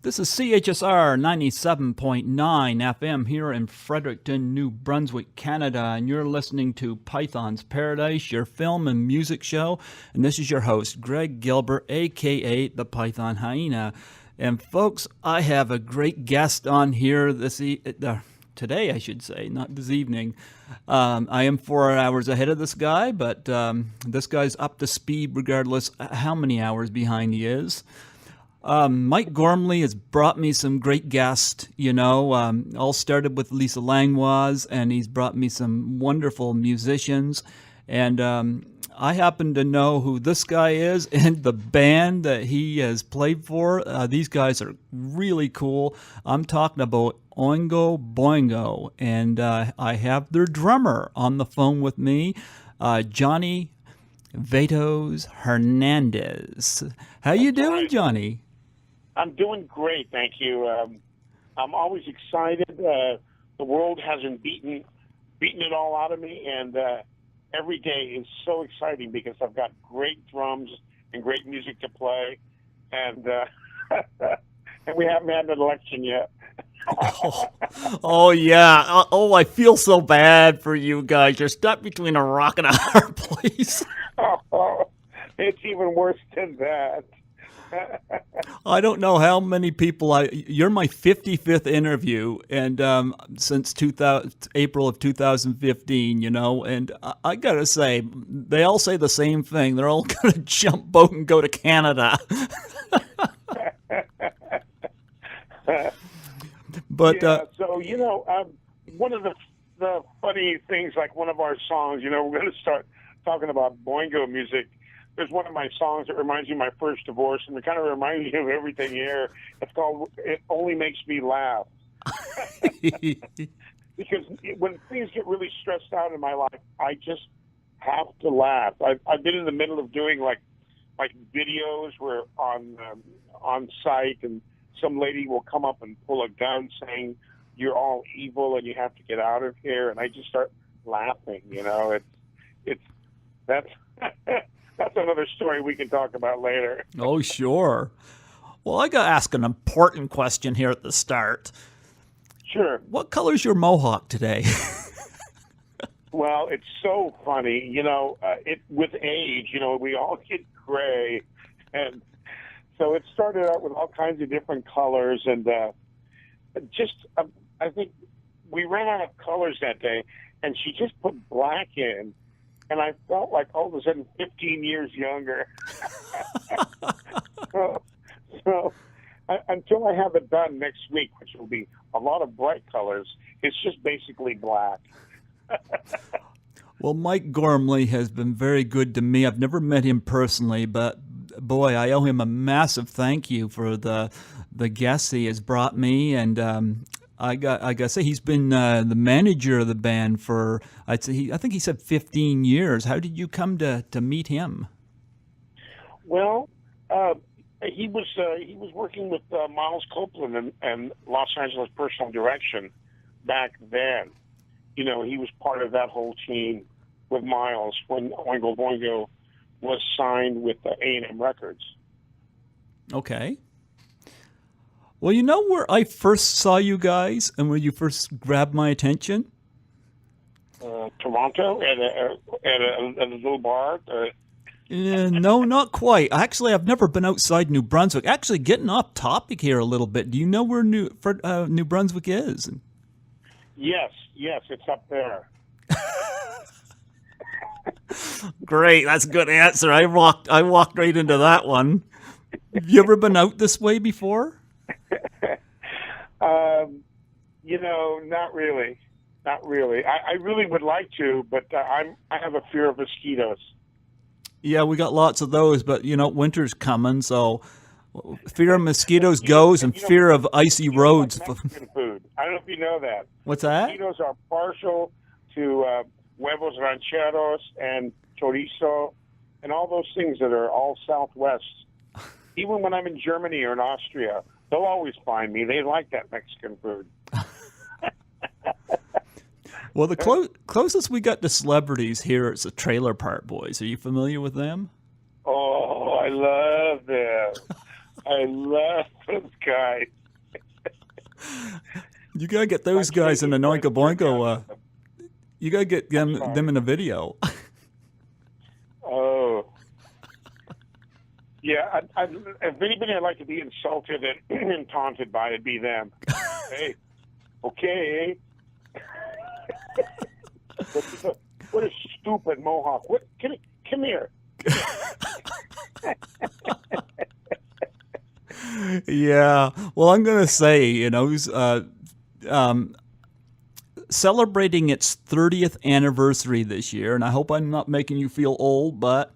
This is CHSR 97.9 FM here in Fredericton, New Brunswick, Canada, and you're listening to Python's Paradise, your film and music show. And this is your host, Greg Gilbert, aka the Python Hyena. And folks, I have a great guest on here today, I should say, not this evening. I am 4 hours ahead of this guy, but this guy's up to speed regardless how many hours behind he is. Mike Gormley has brought me some great guests, all started with Lisa Langlois, and he's brought me some wonderful musicians. And I happen to know who this guy is and the band that he has played for. These guys are really cool. I'm talking about Oingo Boingo, and I have their drummer on the phone with me, Johnny Vatos Hernandez. How you doing, Johnny? I'm doing great, thank you. I'm always excited. The world hasn't beaten it all out of me, and every day is so exciting because I've got great drums and great music to play, and and we haven't had an election yet. Oh yeah. Oh, I feel so bad for you guys. You're stuck between a rock and a hard place. Oh, it's even worse than that. I don't know how many people you're my 55th interview, and since April of 2015, and I gotta say, they all say the same thing. They're all gonna jump boat and go to Canada. But yeah, so one of the funny things, like one of our songs, we're going to start talking about Boingo music. There's one of my songs that reminds me of my first divorce, and it kind of reminds me of everything here. It's called "It Only Makes Me Laugh." Because when things get really stressed out in my life, I just have to laugh. I've been in the middle of doing like videos where on site, and some lady will come up and pull a gun saying, "You're all evil and you have to get out of here," and I just start laughing. That's that's another story we can talk about later. Oh, sure. Well, I got to ask an important question here at the start. Sure. What color's your mohawk today? Well, it's so funny. With age, we all get gray. And so it started out with all kinds of different colors. And I think we ran out of colors that day. And she just put black in. And I felt like all of a sudden 15 years younger. so until I have it done next week, which will be a lot of bright colors, it's just basically black. Well, Mike Gormley has been very good to me. I've never met him personally, but boy, I owe him a massive thank you for the guests he has brought me. And I got to say, he's been the manager of the band for, I think he said 15 years. How did you come to meet him? Well, he was working with Miles Copeland and Los Angeles Personal Direction back then. He was part of that whole team with Miles when Oingo Boingo was signed with A&M Records. Okay. Well, you know where I first saw you guys and where you first grabbed my attention? Toronto at a little bar. No, not quite. Actually, I've never been outside New Brunswick. Actually, getting off topic here a little bit. Do you know where New Brunswick is? Yes, it's up there. Great, that's a good answer. I walked right into that one. Have you ever been out this way before? Not really. I really would like to, but I have a fear of mosquitoes. Yeah, we got lots of those, but winter's coming, so fear of mosquitoes goes, and fear of icy roads. Like Mexican food. I don't know if you know that. What's that? Mosquitoes are partial to huevos rancheros and chorizo and all those things that are all Southwest. Even when I'm in Germany or in Austria, they'll always find me. They like that Mexican food. Well, the closest we got to celebrities here is the Trailer Park Boys. Are you familiar with them? Oh, I love them. I love those guys. You gotta get those Like guys in an Oingo Boingo. Jack- You gotta get them in a video. Oh. Yeah, if anybody I'd like to be insulted and taunted by, it'd be them. Hey, okay. What a stupid mohawk. Come here. Yeah. Well, I'm gonna say, celebrating its 30th anniversary this year, and I hope I'm not making you feel old, but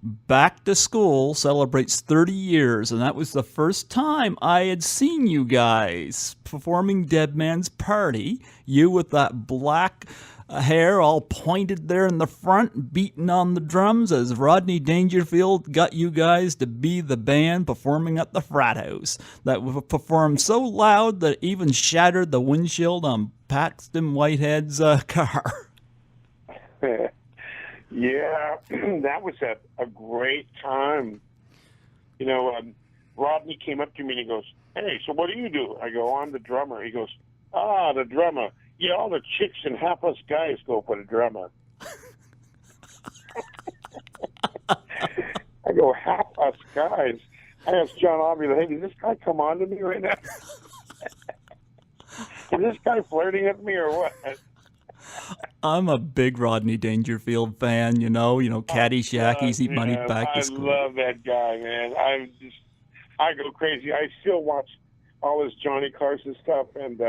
Back to School celebrates 30 years, and that was the first time I had seen you guys performing Dead Man's Party. You with that black hair all pointed there in the front, beating on the drums as Rodney Dangerfield got you guys to be the band performing at the frat house that performed so loud that it even shattered the windshield on Paxton Whitehead's car. Yeah, that was a great time. Rodney came up to me and he goes, "Hey, so what do you do?" I go, "I'm the drummer." He goes, "Ah, the drummer. Yeah, all the chicks and half us guys go for the drummer." I go, "Half us guys?" I asked John Aubrey, "Hey, did this guy come on to me right now? Is this guy flirting at me or what?" I'm a big Rodney Dangerfield fan, Caddyshack, Easy Money, Back to School. I love that guy, man. I go crazy. I still watch all his Johnny Carson stuff and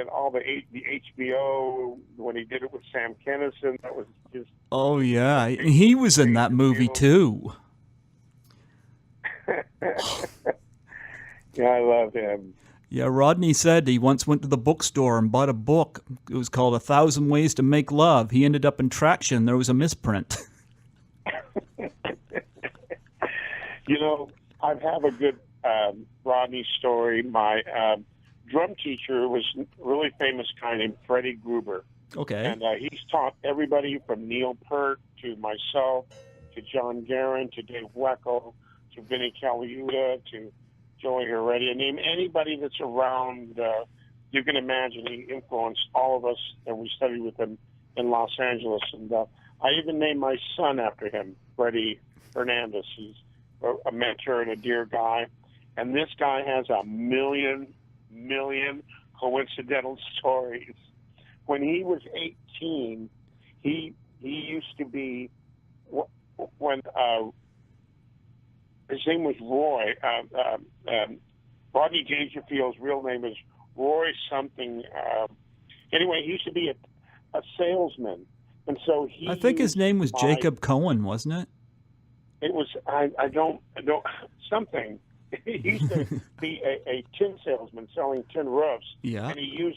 all the HBO when he did it with Sam Kinison. That was just. Oh yeah, he was in that movie too. Yeah, I love him. Yeah, Rodney said he once went to the bookstore and bought a book. It was called 1,000 Ways to Make Love. He ended up in Traction. There was a misprint. I have a good Rodney story. My drum teacher was a really famous guy named Freddie Gruber. Okay. And he's taught everybody from Neil Peart to myself to John Guerin to Dave Weckl to Vinnie Caliuta to Joey Heredia. Name anybody that's around. You can imagine he influenced all of us, and we studied with him in Los Angeles. And I even named my son after him, Freddie Hernandez. He's a mentor and a dear guy. And this guy has a million coincidental stories. When he was 18, he used to be, when his name was Roy. Rodney Dangerfield's real name is Roy something. Anyway, he used to be a salesman, and so he. I think his name was Jacob Cohen, wasn't it? It was. I don't something. He used to be a tin salesman selling tin roofs. Yeah. And he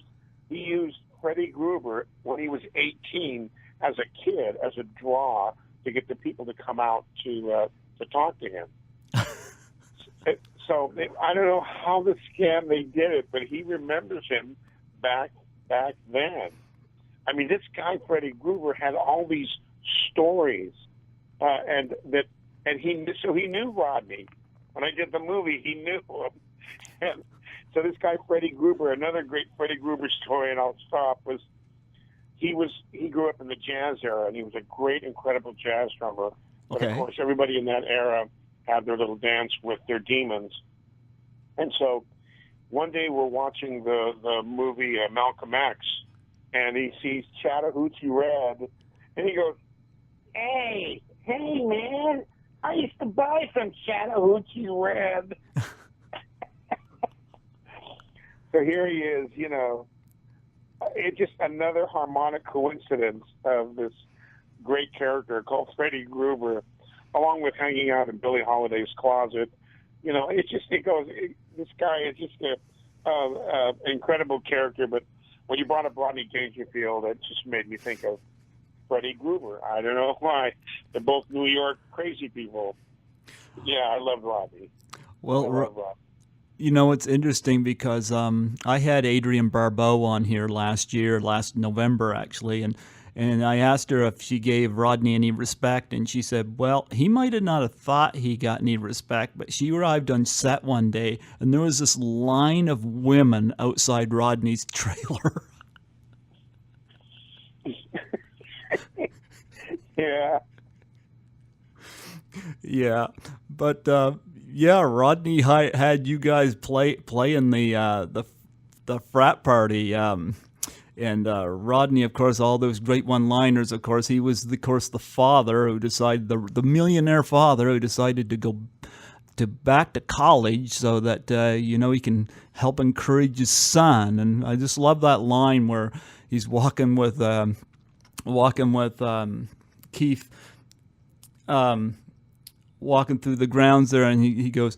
used Freddie Gruber when he was 18 as a kid as a draw to get the people to come out to talk to him. So I don't know how the scam they did it, but he remembers him back then. I mean, this guy Freddie Gruber had all these stories, and he knew Rodney. When I did the movie, he knew him. And so this guy Freddie Gruber, another great Freddie Gruber story, and I'll stop, was he grew up in the jazz era, and he was a great, incredible jazz drummer. But Okay. of course, everybody in that era had their little dance with their demons. And so one day we're watching the movie Malcolm X, and he sees Chattahoochee Red, and he goes, hey, man, I used to buy some Chattahoochee Red. So here he is, it's just another harmonic coincidence of this great character called Freddie Gruber, along with hanging out in Billie Holiday's closet. This guy is just an incredible character. But when you brought up Rodney Dangerfield, it just made me think of Freddie Gruber. I don't know why. They're both New York crazy people. Yeah, I love Rodney. Well, it's interesting because I had Adrian Barbeau on here last November, actually, and And I asked her if she gave Rodney any respect, and she said, well, he might have not have thought he got any respect, but she arrived on set one day, and there was this line of women outside Rodney's trailer. Yeah. Yeah, but yeah, Rodney had you guys play in the frat party, and Rodney, of course, all those great one-liners. Of course, he was the father who decided the millionaire father who decided to go back to college so that he can help encourage his son. And I just love that line where he's walking with Keith. Walking through the grounds there, and he goes,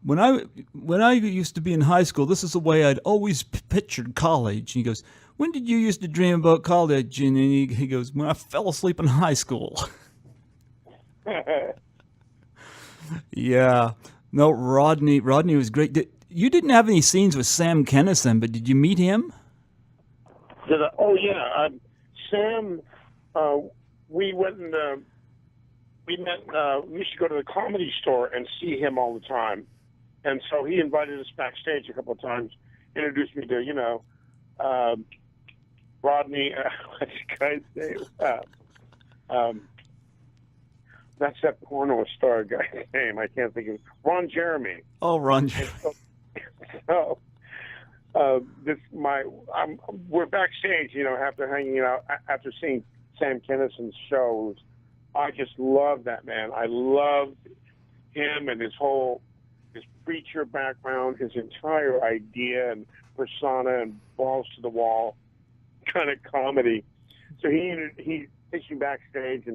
when I used to be in high school, this is the way I'd always pictured college. And he goes, when did you used to dream about college? And he goes, when I fell asleep in high school. Yeah, no, Rodney was great. You didn't have any scenes with Sam Kinison, but did you meet him? Oh yeah, Sam. We went and. We met. We used to go to the Comedy Store and see him all the time, and so he invited us backstage a couple of times. Introduced me to, Rodney. What's the guy's name? That's that porno star guy's name. I can't think of it. Ron Jeremy. Oh, Ron Jeremy. So, we're backstage, after hanging out, after seeing Sam Kinnison's show. I just love that man. I loved him and his preacher background, his entire idea and persona and balls to the wall kind of comedy. So he takes me backstage,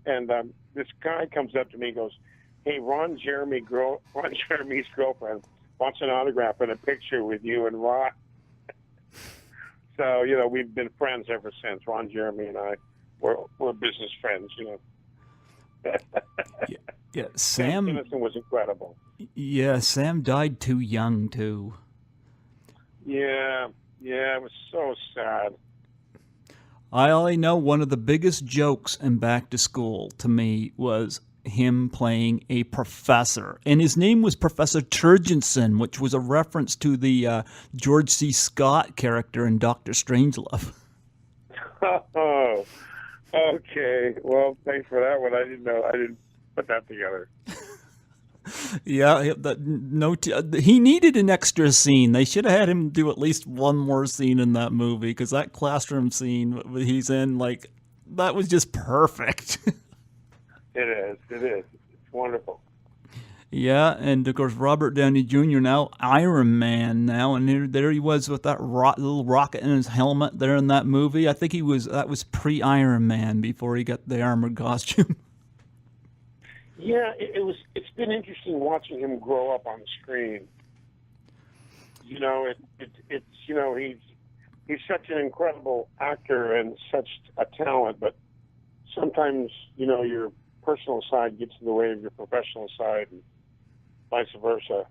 and this guy comes up to me and goes, "Hey, Ron Jeremy's girlfriend wants an autograph and a picture with you and Ron." So we've been friends ever since. Ron Jeremy and I. We're business friends, Yeah, Sam Kinison was incredible. Yeah, Sam died too young too. Yeah, it was so sad. I only know one of the biggest jokes in Back to School to me was him playing a professor, and his name was Professor Turgensen, which was a reference to the George C. Scott character in Dr. Strangelove. Oh, okay. Well, thanks for that one. I didn't know. I didn't put that together. Yeah, he needed an extra scene. They should have had him do at least one more scene in that movie, because that classroom scene he's in, that was just perfect. It is. It's wonderful. Yeah, and of course Robert Downey Jr. now Iron Man now, and there he was with that little rocket in his helmet there in that movie. I think that was pre-Iron Man before he got the armored costume. Yeah, it's been interesting watching him grow up on the screen. He's such an incredible actor and such a talent, but sometimes your personal side gets in the way of your professional side, and vice versa.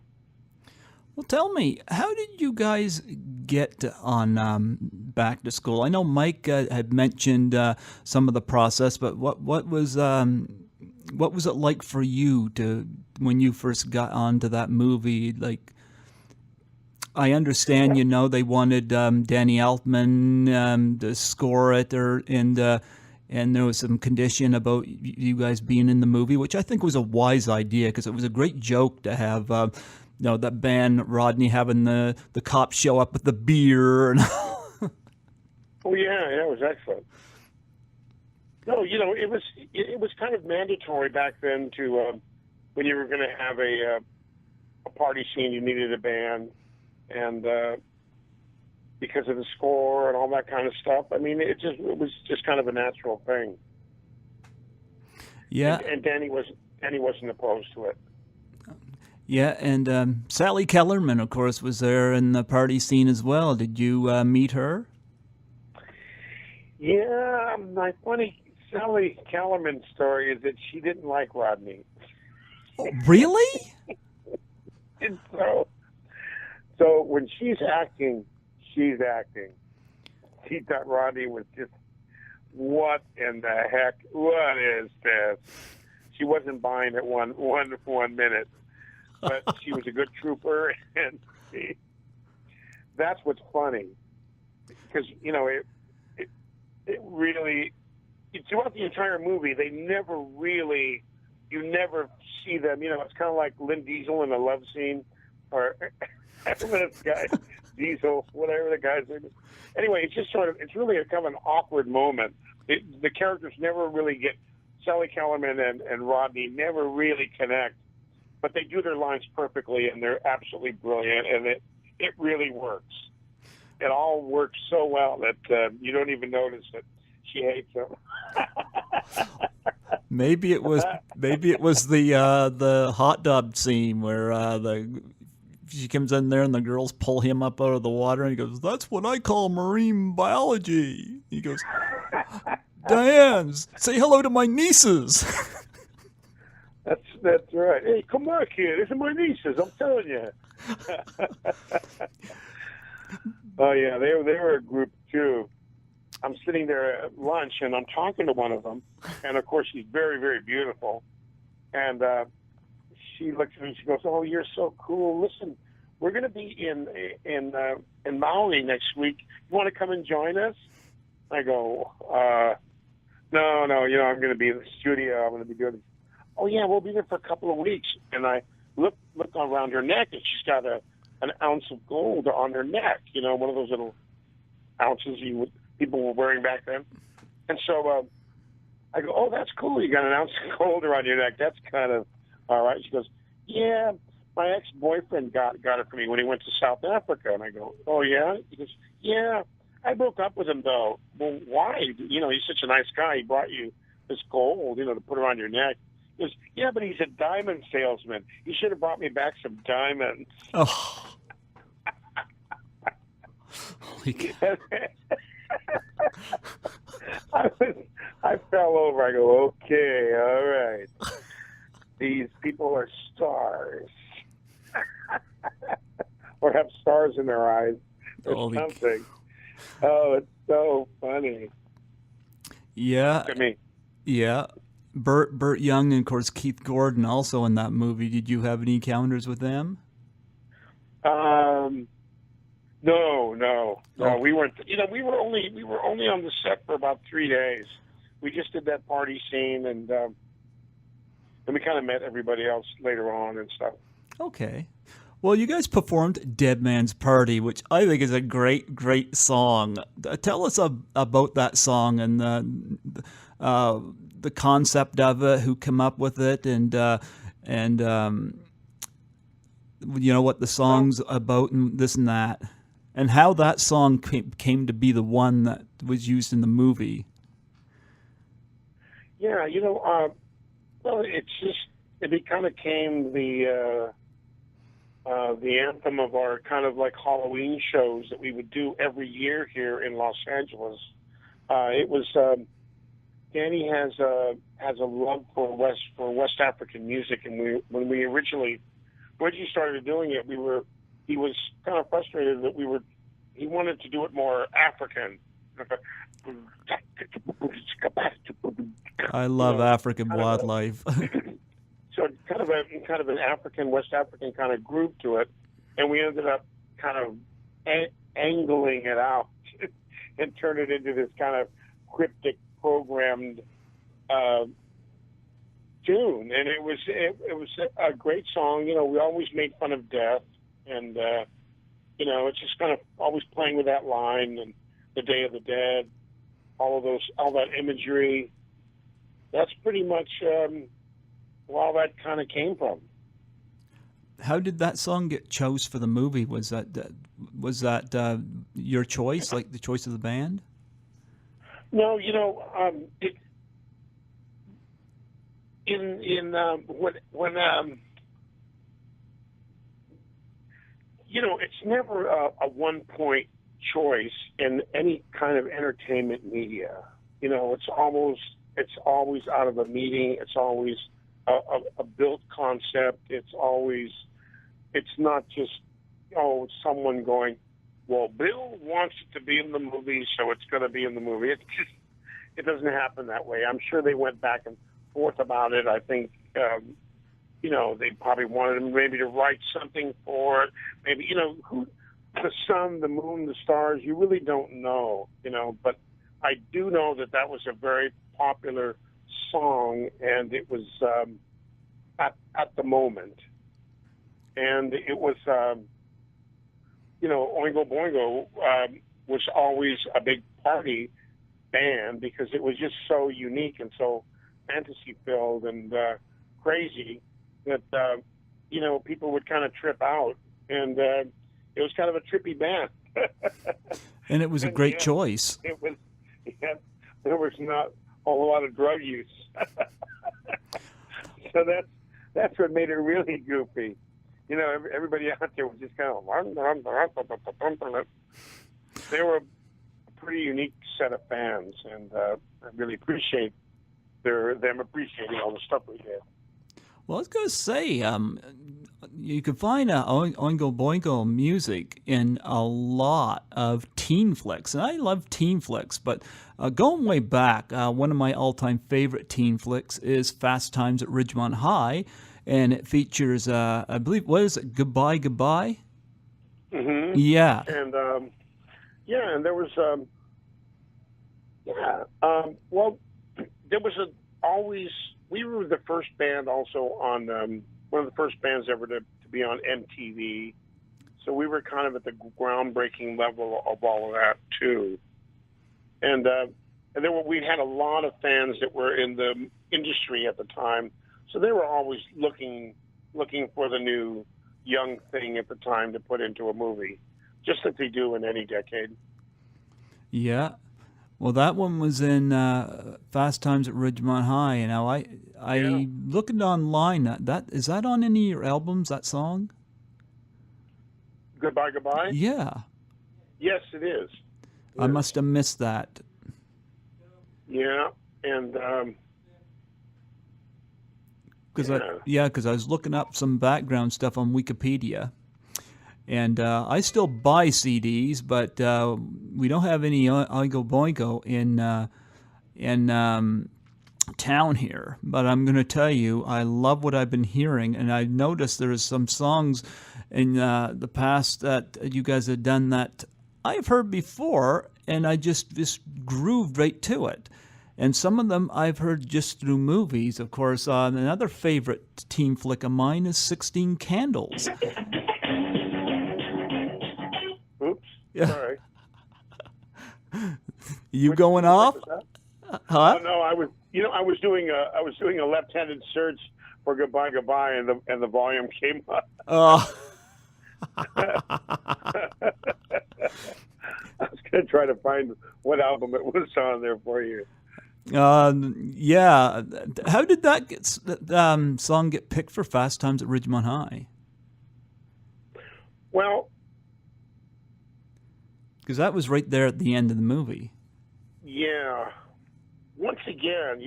Well, tell me, how did you guys get on Back to School? I know Mike had mentioned some of the process, but what was it like for you when you first got onto that movie? I understand, they wanted Danny Elfman to score it, and there was some condition about you guys being in the movie, which I think was a wise idea, because it was a great joke to have, that band Rodney having the cops show up with the beer. And Oh yeah, it was excellent. No, it was kind of mandatory back then to when you were going to have a party scene, you needed a band, and because of the score and all that kind of stuff. I mean, it was just kind of a natural thing. Yeah, and Danny wasn't opposed to it. Yeah, and Sally Kellerman, of course, was there in the party scene as well. Did you meet her? Yeah, my funny Sally Kellerman story is that she didn't like Rodney. Oh, really? And so when she's acting. She thought Rodney was just what in the heck? What is this? She wasn't buying it one minute, but she was a good trooper, and that's what's funny, because it really, throughout the entire movie, they never really, you never see them. It's kind of like Lynn Diesel in a love scene, or this guy, Diesel, whatever the guy's name is. Anyway, it's just it's really a kind of an awkward moment. The characters never really get, Sally Kellerman and Rodney never really connect, but they do their lines perfectly, and they're absolutely brilliant, and it really works. It all works so well that you don't even notice that she hates him. Maybe it was the hot tub scene where she comes in there and the girls pull him up out of the water, and he goes, "That's what I call marine biology." He goes, "Diane, say hello to my nieces." That's right. Hey, come back here. These are my nieces. I'm telling you. Oh yeah, they were a group too. I'm sitting there at lunch and I'm talking to one of them, and of course she's very, very beautiful. And she looks at me and she goes, "Oh, you're so cool. Listen, we're going to be in Maui next week. You want to come and join us?" I go, No. I'm going to be in the studio. I'm going to be doing. Oh yeah, we'll be there for a couple of weeks. And I look around her neck, and she's got an ounce of gold on her neck. One of those little ounces people were wearing back then. And so I go, "Oh, that's cool. You got an ounce of gold around your neck. That's kind of all right." She goes, "Yeah, my ex-boyfriend got it for me when he went to South Africa." And I go, "Oh yeah?" He goes, "Yeah, I broke up with him though." "Well, why? He's such a nice guy. He brought you this gold, to put around your neck." He goes, "Yeah, but he's a diamond salesman. He should have brought me back some diamonds." Oh. Holy God. I fell over. I go, "Okay, all right. These people are stars." Or have stars in their eyes or something. Oh, it's so funny. Yeah. Look at me. Yeah. Burt Young and, of course, Keith Gordon also in that movie. Did you have any encounters with them? No. Oh. We weren't. We were only on the set for about 3 days. We just did that party scene, and we kind of met everybody else later on and stuff. Okay. Well, you guys performed "Dead Man's Party," which I think is a great, great song. Tell us about that song and the concept of it, who came up with it, and what the song's about, and this and that, and how that song came to be the one that was used in the movie. Yeah, well, it became the anthem of our kind of like Halloween shows that we would do every year here in Los Angeles. It was Danny has a love for West African music, and when we originally started doing it, he was kind of frustrated that he wanted to do it more African. I love African wildlife. So kind of an West African kind of groove to it, and we ended up kind of angling it out and turn it into this kind of cryptic programmed tune. And it was a great song. We always made fun of death, and it's just kind of always playing with that line and the Day of the Dead, all that imagery. That's pretty much where all that kind of came from. How did that song get chose for the movie? Was that your choice, like the choice of the band? No, it's never a 1-point choice in any kind of entertainment media. It's always out of a meeting. It's always a built concept. It's not just someone going, "Well, Bill wants it to be in the movie, so it's going to be in the movie." it doesn't happen that way. I'm sure they went back and forth about it. I think, they probably wanted him maybe to write something for it. Maybe, the sun, the moon, the stars, you really don't know, but I do know that was a very popular song, and it was at the moment. And it was, Oingo Boingo was always a big party band because it was just so unique and so fantasy-filled and crazy that, people would kind of trip out. And it was kind of a trippy band. And it was a great choice. It was, there was not a whole lot of drug use. So that's what made it really goofy. Everybody out there was just kind of... They were a pretty unique set of fans, and I really appreciate them appreciating all the stuff we did. Well, I was going to say, you can find Oingo Boingo music in a lot of teen flicks, and I love teen flicks, but going way back, one of my all-time favorite teen flicks is Fast Times at Ridgemont High, and it features, I believe, what is it, Goodbye, Goodbye? Mm-hmm. Yeah. And, and there was, well, there was always... We were the first band also on one of the first bands ever to be on MTV. So we were kind of at the groundbreaking level of all of that too. And we had a lot of fans that were in the industry at the time. So they were always looking for the new young thing at the time to put into a movie, just like they do in any decade. Yeah. Well, that one was in Fast Times at Ridgemont High. And now I looking online. That is that on any of your albums? That song? Goodbye, Goodbye. Yeah. Yes, it is. I must have missed that. Yeah, and because I was looking up some background stuff on Wikipedia. And I still buy CDs, but we don't have any Oingo Boingo in town here. But I'm going to tell you, I love what I've been hearing, and I've noticed there's some songs in the past that you guys have done that I've heard before, and I just grooved right to it. And some of them I've heard just through movies. Of course, another favorite teen flick of mine is 16 Candles. Yeah. Sorry. You going off? Huh? Oh, no, I was doing a left-handed search for Goodbye Goodbye, and the volume came up. Oh. I was going to try to find what album it was on there for you. Yeah. How did that song get picked for Fast Times at Ridgemont High? Well, because that was right there at the end of the movie. Yeah. Once again,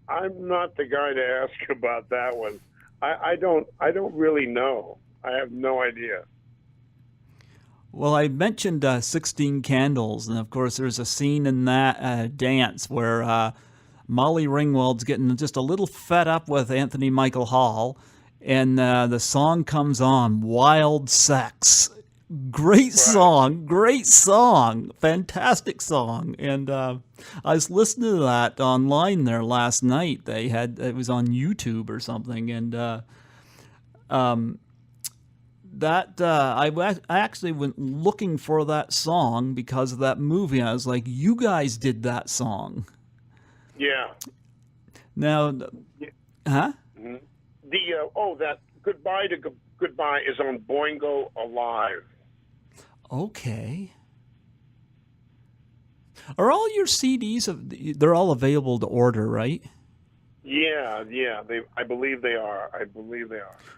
I'm not the guy to ask about that one. I don't really know. I have no idea. Well, I mentioned 16 Candles, and of course there's a scene in that dance where Molly Ringwald's getting just a little fed up with Anthony Michael Hall, and the song comes on, Wild Sex. Great song, fantastic song. And I was listening to that online there last night. It was on YouTube or something, and I actually went looking for that song because of that movie. I was like, you guys did that song. Yeah. Now, huh? Mm-hmm. That Goodbye to Goodbye is on Boingo Alive. Okay. Are all your CDs, they're all available to order, right? Yeah. I believe they are.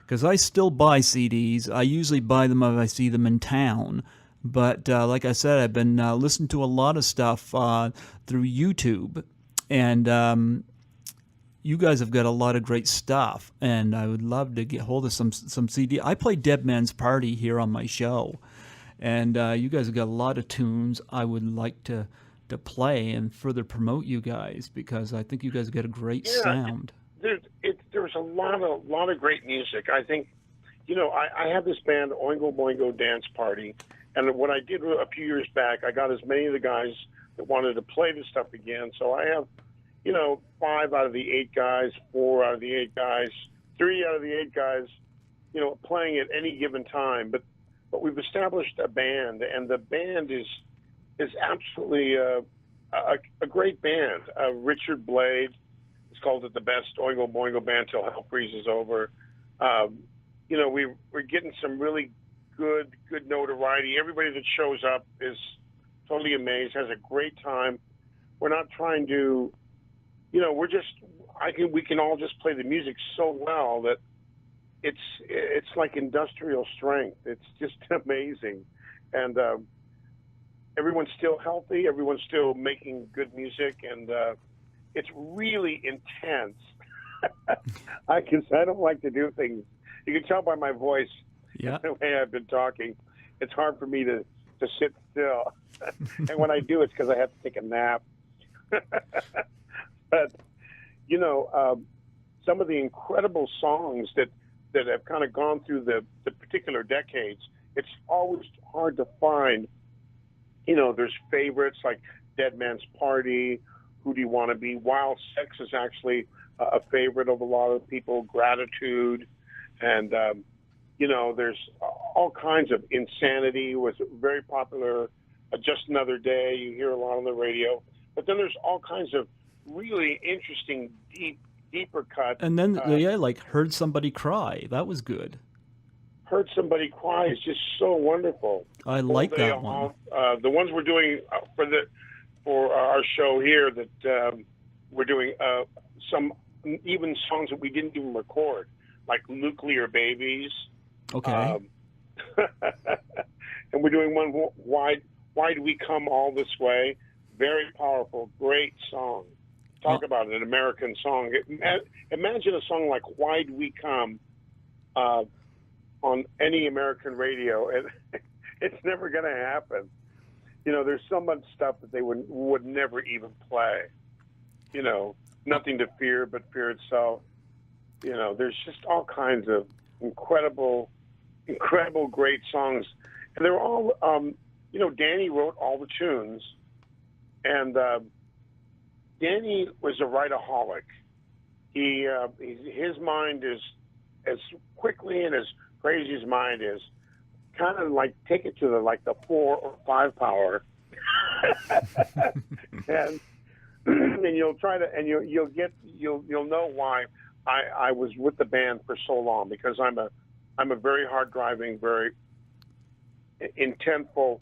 Because I still buy CDs. I usually buy them if I see them in town. But like I said, I've been listening to a lot of stuff through YouTube. And you guys have got a lot of great stuff. And I would love to get hold of some CD. I play Dead Man's Party here on my show. And you guys have got a lot of tunes I would like to to play and further promote you guys, because I think you guys get a great Yeah, sound. there's a lot of great music. I think, I have this band, Oingo Boingo Dance Party, and what I did a few years back, I got as many of the guys that wanted to play this stuff again. So I have, 5 out of the 8 guys, 4 out of the 8 guys, 3 out of the 8 guys, playing at any given time. But we've established a band, and the band is absolutely a great band. Richard Blade has called it the best Oingo Boingo band till hell freezes over. We're getting some really good notoriety. Everybody that shows up is totally amazed, has a great time. We're not trying to, I think we can all just play the music so well that it's like industrial strength. It's just amazing. And everyone's still healthy. Everyone's still making good music. And it's really intense. I don't like to do things. You can tell by my voice, the way I've been talking. It's hard for me to sit still. And when I do, it's because I have to take a nap. But, some of the incredible songs that have kind of gone through the particular decades, it's always hard to find. There's favorites like Dead Man's Party, Who Do You Want to Be? Wild Sex is actually a favorite of a lot of people, Gratitude. And, there's all kinds of Insanity was very popular. Just Another Day, you hear a lot on the radio. But then there's all kinds of really interesting, deeper cuts. And then, like Heard Somebody Cry. That was good. Heard Somebody Cry is just so wonderful. I like that one. The ones we're doing for our show here, that we're doing some even songs that we didn't even record, like Nuclear Babies. Okay. And we're doing one, Why Do We Come All This Way? Very powerful, great song. Talk about an American song. Imagine a song like Why Do We Come on any American radio, and it's never going to happen. There's so much stuff that they would never even play. Nothing to fear but fear itself. There's just all kinds of incredible, great songs. And they're all, Danny wrote all the tunes. And Danny was a writeaholic. His mind is, as quickly and as crazy as mine is, kind of like take it to the 4 or 5 power. and you'll try to, and you'll know why I was with the band for so long, because I'm a very hard driving, very intentful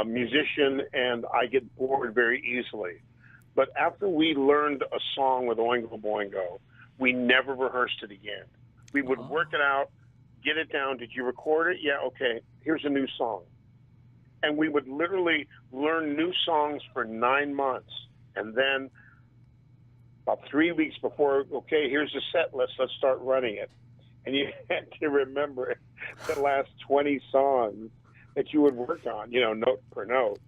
musician, and I get bored very easily. But after we learned a song with Oingo Boingo, we never rehearsed it again. We would work it out, get it down. Did you record it? Yeah, okay. Here's a new song. And we would literally learn new songs for 9 months. And then about 3 weeks before, okay, here's the set list, let's start running it. And you had to remember the last 20 songs that you would work on, note per note.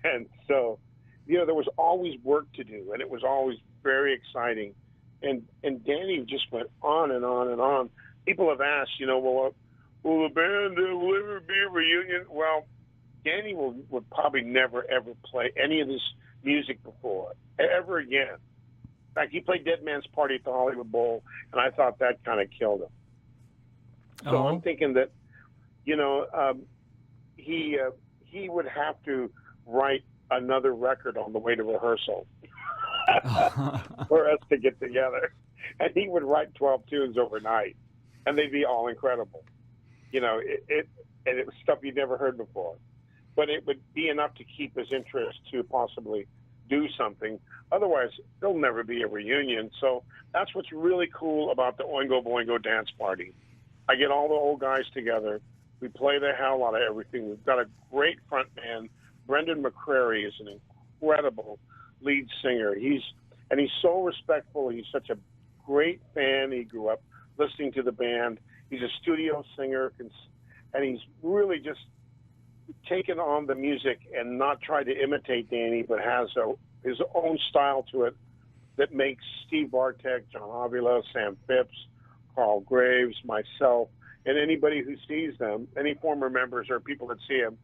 And so, there was always work to do, and it was always very exciting. And Danny just went on and on and on. People have asked, will the band will ever be a reunion? Well, Danny would probably never, ever play any of this music before, ever again. In fact, he played Dead Man's Party at the Hollywood Bowl, and I thought that kind of killed him. So I'm thinking that, he would have to write another record on the way to rehearsal for us to get together. And he would write 12 tunes overnight, and they'd be all incredible. And it was stuff you'd never heard before. But it would be enough to keep his interest to possibly do something. Otherwise, there'll never be a reunion. So that's what's really cool about the Oingo Boingo Dance Party. I get all the old guys together. We play the hell out of everything. We've got a great front man. Brendan McCrary is an incredible lead singer. He's so respectful. He's such a great fan. He grew up listening to the band. He's a studio singer, and he's really just taken on the music and not tried to imitate Danny, but has his own style to it that makes Steve Bartek, John Avila, Sam Phipps, Carl Graves, myself, and anybody who sees them, any former members or people that see him,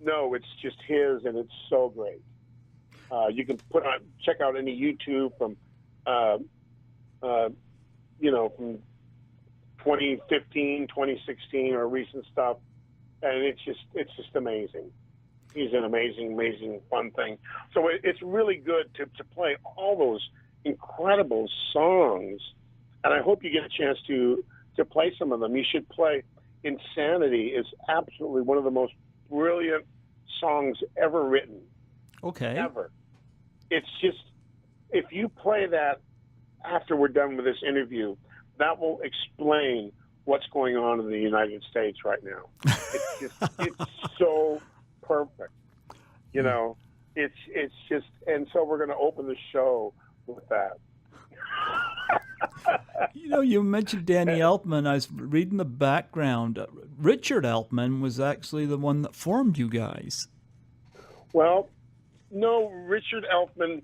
know it's just his, and it's so great. You can check out any YouTube from, from 2015, 2016, or recent stuff, and it's just amazing. He's an amazing, fun thing. So it's really good to play all those incredible songs, and I hope you get a chance to play some of them. You should play Insanity. Is absolutely one of the most brilliant songs ever written. Okay. Ever. It's just, if you play that after we're done with this interview, that will explain what's going on in the United States right now. It's so perfect. It's just, and so we're going to open the show with that. You mentioned Danny Elfman. I was reading the background. Richard Elfman was actually the one that formed you guys. Well, no, Richard Elfman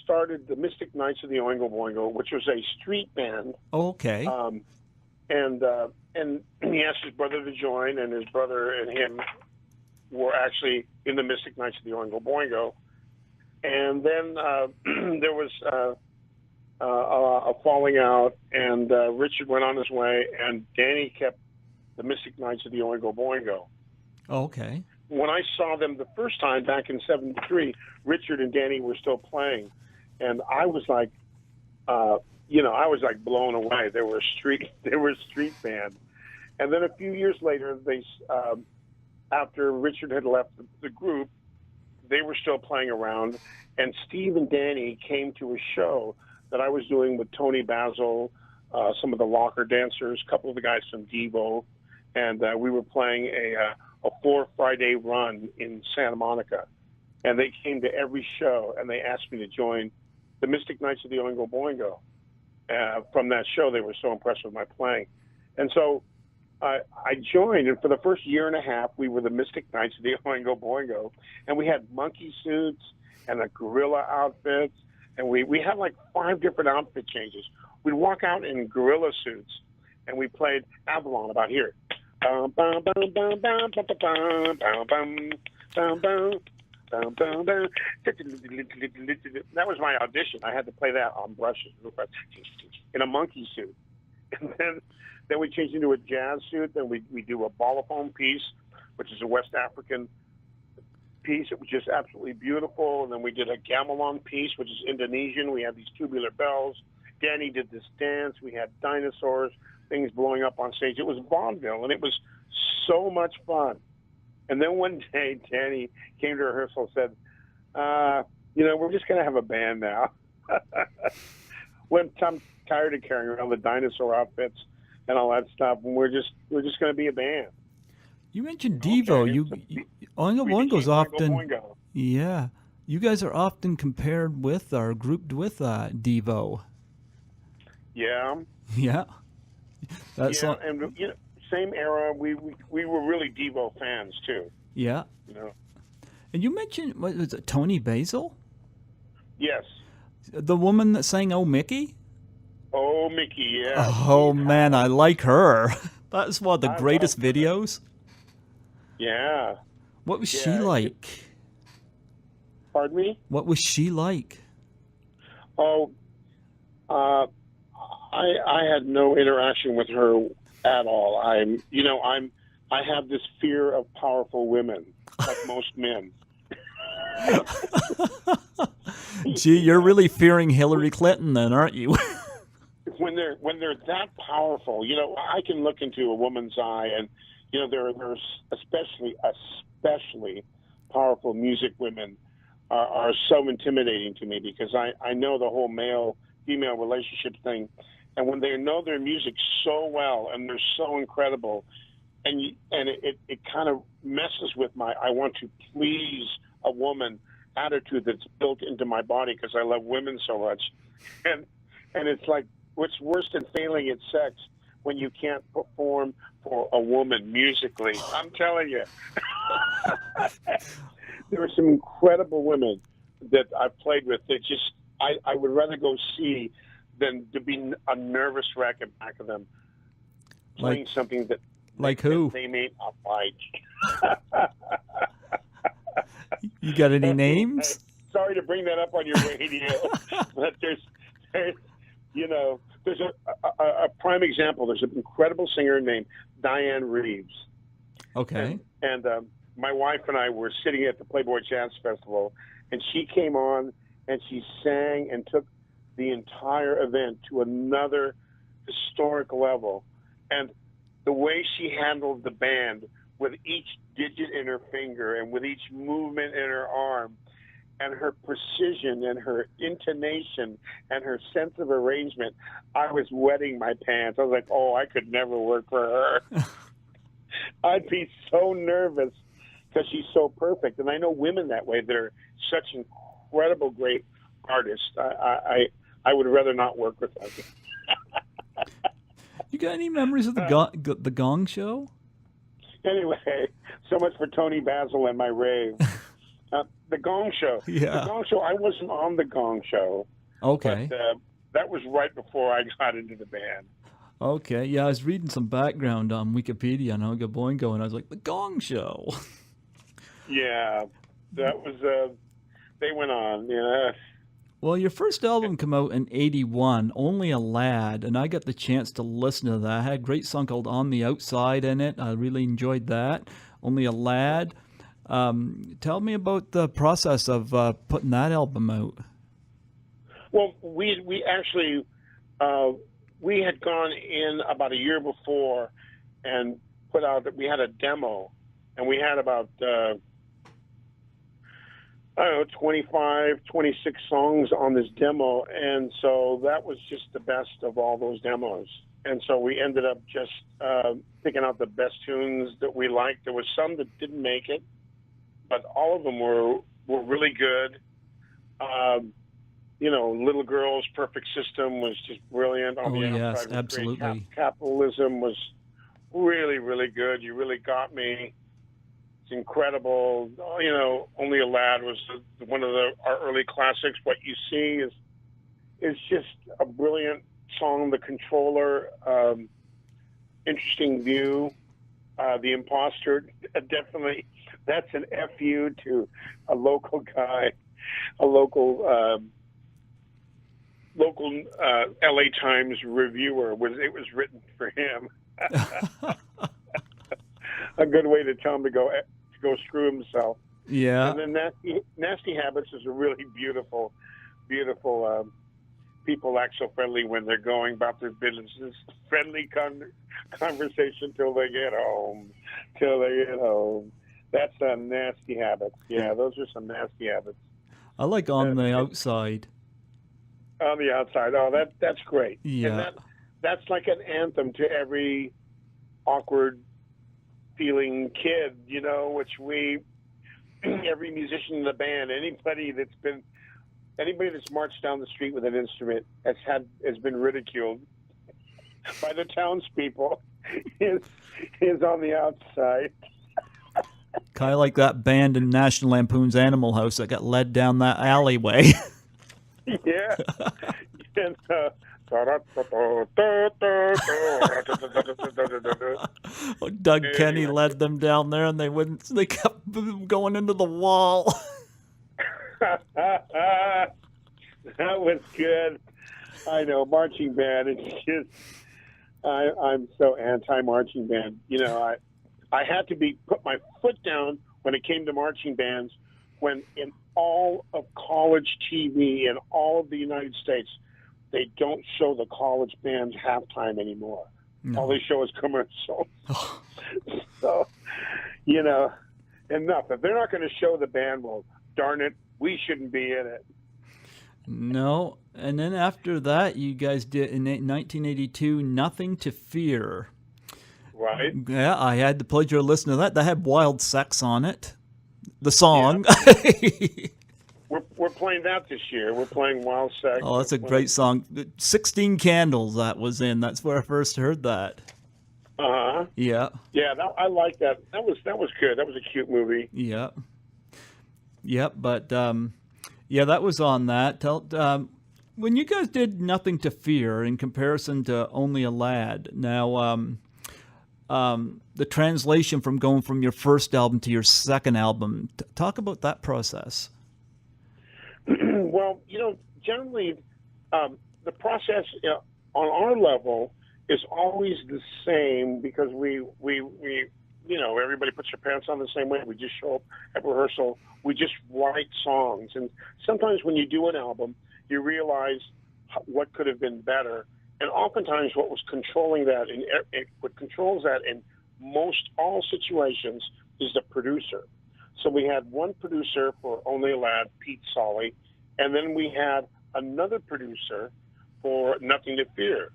started the Mystic Knights of the Oingo Boingo, which was a street band. Okay. And he asked his brother to join, and his brother and him were actually in the Mystic Knights of the Oingo Boingo. And then there was a falling out, and Richard went on his way, and Danny kept the Mystic Knights of the Oingo Boingo. Okay. When I saw them the first time back in '73, Richard and Danny were still playing, and I was like, I was like blown away. They were a street band. And then a few years later, after Richard had left the group, they were still playing around, and Steve and Danny came to a show that I was doing with Tony Basil, some of the Locker Dancers, a couple of the guys from Devo, and we were playing a 4 Friday run in Santa Monica. And they came to every show, and they asked me to join the Mystic Knights of the Oingo Boingo. From that show, they were so impressed with my playing. And so I joined, and for the first year and a half, we were the Mystic Knights of the Oingo Boingo. And we had monkey suits and gorilla outfits, and we had like 5 different outfit changes. We'd walk out in gorilla suits, and we played Avalon about here. That was my audition. I had to play that on brushes in a monkey suit. And then we changed into a jazz suit. Then we do a balafon piece, which is a West African piece. It was just absolutely beautiful. And then we did a gamelan piece, which is Indonesian. We had these tubular bells. Danny did this dance. We had dinosaurs, things blowing up on stage. It was vaudeville, and it was so much fun. And then one day, Danny came to rehearsal and said, we're just going to have a band now. When I'm tired of carrying around the dinosaur outfits and all that stuff, and we're just going to be a band. You mentioned Devo. Oingo Boingo's often, Boingo. Yeah. You guys are often compared with or grouped with Devo. Yeah. Yeah. And same era. We were really Devo fans too. Yeah. And you mentioned, what was it, Tony Basil? Yes. The woman that sang "Oh Mickey"? Oh, Mickey, yeah. Oh, man, I like her. That's one of the greatest videos. Yeah. What was she like? Pardon me? What was she like? Oh, I had no interaction with her at all. I have this fear of powerful women, like most men. Gee, you're really fearing Hillary Clinton then, aren't you? When they're that powerful, I can look into a woman's eye, and there's especially powerful music women are so intimidating to me, because I know the whole male-female relationship thing, and when they know their music so well and they're so incredible, and it kind of messes with my I want to please a woman attitude that's built into my body, because I love women so much, and it's like, what's worse than failing at sex when you can't perform for a woman musically. I'm telling you. There were some incredible women that I've played with that just I would rather go see than to be a nervous wreck in back of them playing something that who? They may not like. You got any names? Sorry to bring that up on your radio, but there's a prime example. There's an incredible singer named Diane Reeves. Okay. And my wife and I were sitting at the Playboy Jazz Festival, and she came on and she sang and took the entire event to another historic level. And the way she handled the band with each digit in her finger and with each movement in her arm and her precision and her intonation and her sense of arrangement, I was wetting my pants. I was like, oh, I could never work for her. I'd be so nervous because she's so perfect. And I know women that way. They're such incredible, great artists. I would rather not work with them. You got any memories of the Gong Show? Anyway, so much for Tony Basil and my rave. The Gong Show. Yeah. The Gong Show, I wasn't on the Gong Show. Okay. But that was right before I got into the band. Okay. Yeah, I was reading some background on Wikipedia on Oingo Boingo, and I was like, the Gong Show. Yeah. That was, they went on, yeah. Well, your first album came out in 81, Only a Lad, and I got the chance to listen to that. I had a great song called On the Outside in it. I really enjoyed that. Only a Lad. Tell me about the process of putting that album out. Well, we actually, we had gone in about a year before and put out that we had a demo, and we had about, 25, 26 songs on this demo. And so that was just the best of all those demos. And so we ended up just picking out the best tunes that we liked. There was some that didn't make it, but all of them were really good. Little Girl's Perfect System was just brilliant. On the outside was absolutely. Great. Capitalism was really, really good. You really got me. It's incredible. Only a Lad was one of our early classics. What You See is just a brilliant song. The Controller, Interesting View, The Imposter, definitely. That's an FU to a local guy, a local LA Times reviewer. It was written for him. A good way to tell him to go screw himself. Yeah. And then Nasty Habits is a really beautiful people act so friendly when they're going about their businesses. Friendly conversation till they get home. That's a Nasty Habits. Yeah, those are some Nasty Habits. I like On the Outside. On the Outside. Oh, that's great. Yeah. And that's like an anthem to every awkward feeling kid, which every musician in the band, anybody that's marched down the street with an instrument has been ridiculed by the townspeople is on the outside. Kind of like that band in National Lampoon's Animal House that got led down that alleyway. Yeah. And, Doug Kenny led them down there, and they kept going into the wall. That was good. I know, marching band. It's just, I'm so anti-marching band. I had to put my foot down when it came to marching bands. When in all of college TV in all of the United States, they don't show the college bands halftime anymore. No. All they show is commercials. So, enough. If they're not going to show the band, well, darn it, we shouldn't be in it. No. And then after that, you guys did, in 1982, Nothing to Fear. Right. Yeah, I had the pleasure of listening to that. That had Wild Sex on it. The song. Yeah. we're playing that this year. We're playing Wild Sex. Oh, that's a great song. 16 Candles that was in. That's where I first heard that. Uh-huh. Yeah. Yeah, I like that. That was good. That was a cute movie. Yeah. Yep, but yeah, that was on that. When you guys did Nothing to Fear in comparison to Only a Lad, now the translation from going from your first album to your second album, talk about that process. Well, generally, the process on our level is always the same because we everybody puts their pants on the same way. We just show up at rehearsal. We just write songs, and sometimes when you do an album, you realize what could have been better. And oftentimes, what was controlling that, and what controls that in most all situations, is the producer. So we had one producer for Only a Lad, Pete Solly, and then we had another producer for Nothing to Fear.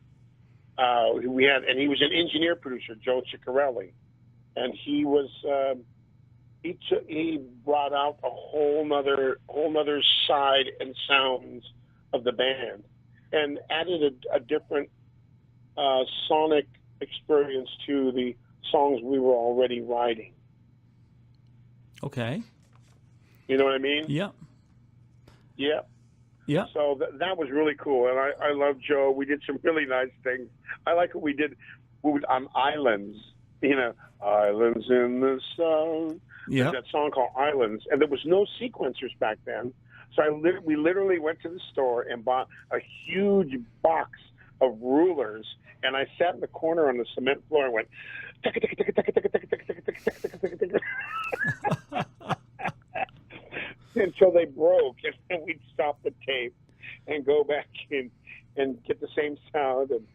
And he was an engineer producer, Joe Ciccarelli, and he was he brought out a whole nother side and sounds of the band, and added a different sonic experience to the songs we were already writing. Okay. You know what I mean? Yeah. Yeah. Yeah. So that was really cool, and I love Joe. We did some really nice things. I like what we did on Islands. Islands in the Sun. Yeah. That song called Islands, and there was no sequencers back then. So we literally went to the store and bought a huge box of rulers, and I sat in the corner on the cement floor and went until they broke, and then we'd stop the tape and go back in and get the same sound and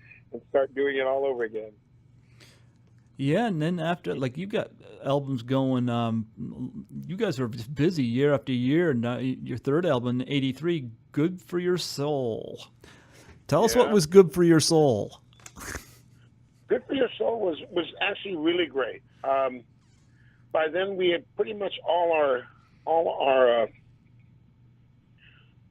start doing it all over again. Yeah, and then after, like, you got albums going, you guys are just busy year after year, and your third album, 83, Good for Your Soul. Tell us what was Good for Your Soul. Good for Your Soul was actually really great. By then we had pretty much all our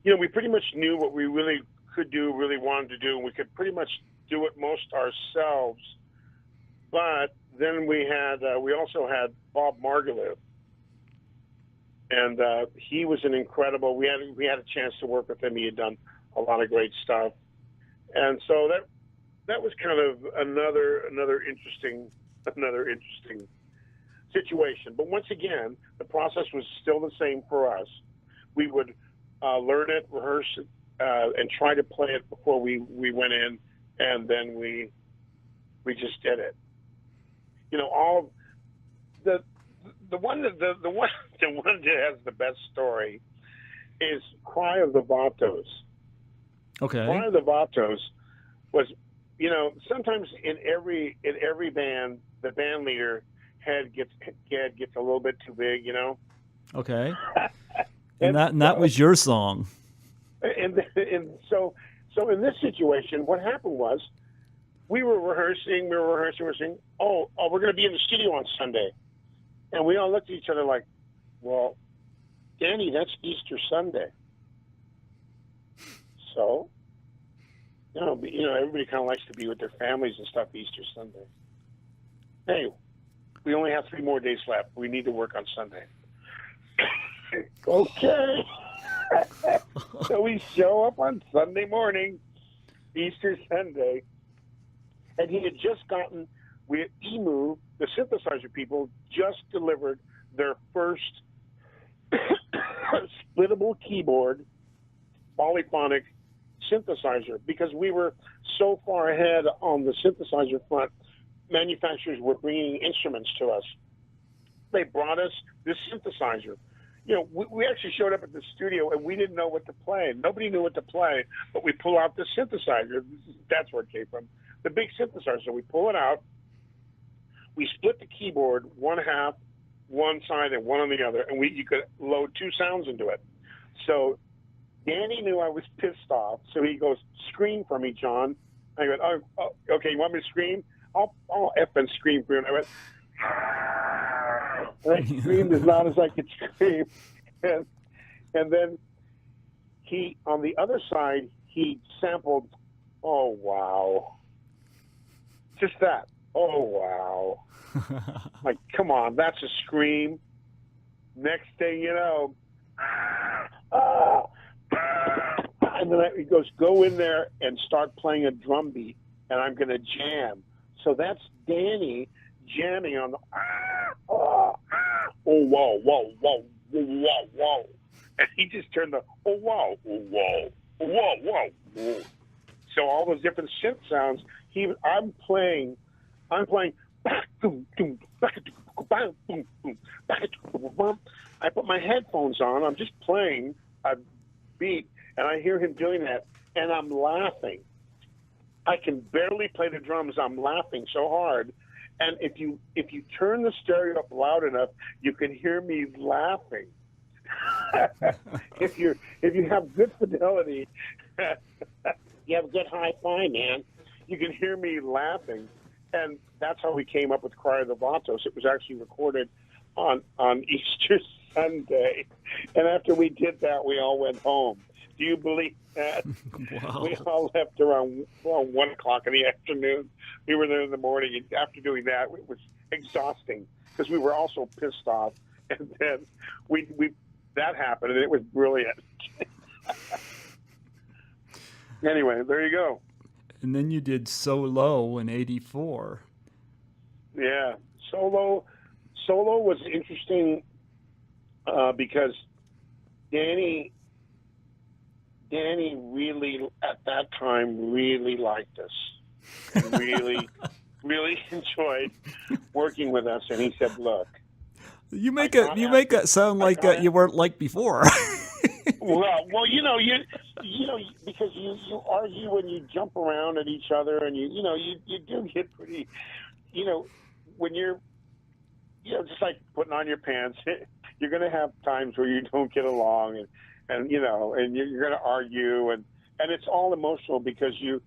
we pretty much knew what we really could do, really wanted to do, and we could pretty much do it most ourselves. But then we also had Bob Margoliouth, and he was an incredible. We had a chance to work with him. He had done a lot of great stuff, and so that was kind of another interesting situation. But once again, the process was still the same for us. We would learn it, rehearse it, and try to play it before we went in, and then we just did it. All the one that has the best story is Cry of the Vatos. Okay. Cry of the Vatos was, sometimes in every band, the band leader head gets a little bit too big, Okay. and that was your song. And so in this situation, what happened was, we were rehearsing. Oh, we're going to be in the studio on Sunday. And we all looked at each other like, well, Danny, that's Easter Sunday. So, everybody kind of likes to be with their families and stuff Easter Sunday. Hey, we only have 3 more days left. We need to work on Sunday. Okay. So we show up on Sunday morning, Easter Sunday. And he had just gotten, Emu, the synthesizer people, just delivered their first splittable keyboard polyphonic synthesizer, because we were so far ahead on the synthesizer front. Manufacturers were bringing instruments to us. They brought us this synthesizer. We actually showed up at the studio and we didn't know what to play. Nobody knew what to play, but we pull out the synthesizer. That's where it came from. The big synthesizer. We pull it out. We split the keyboard one half, one side, and one on the other, and you could load 2 sounds into it. So Danny knew I was pissed off, so he goes, "Scream for me, John." I went, "Oh, okay. You want me to scream? I'll effing scream for you." And I went, and I screamed as loud as I could scream, and then he on the other side he sampled, "Oh wow," just that. "Oh wow," like come on, that's a scream. Next thing you know, and then he goes, "Go in there and start playing a drum beat, and I'm going to jam." So that's Danny jamming on the oh whoa whoa whoa whoa whoa, and he just turned the oh wow whoa whoa whoa whoa. So all those different synth sounds. I'm playing. I put my headphones on. I'm just playing a beat, and I hear him doing that, and I'm laughing. I can barely play the drums. I'm laughing so hard, and if you turn the stereo up loud enough, you can hear me laughing. if you have good fidelity, you have good hi-fi, man. You can hear me laughing, and that's how we came up with Cry of the Vatos. It was actually recorded on Easter Sunday, and after we did that, we all went home. Do you believe that? Wow. We all left around 1 o'clock in the afternoon. We were there in the morning, and after doing that, it was exhausting because we were all so pissed off. And then we that happened, and it was brilliant. Anyway, there you go. And then you did So Low in '84. Yeah, Solo was interesting because Danny really at that time really liked us, and really enjoyed working with us. And he said, "Look, You make it sound like you weren't like before. well, you know, because you argue and you jump around at each other, and you do get pretty, when you're, just like putting on your pants, you're going to have times where you don't get along, and you're going to argue, and it's all emotional because you're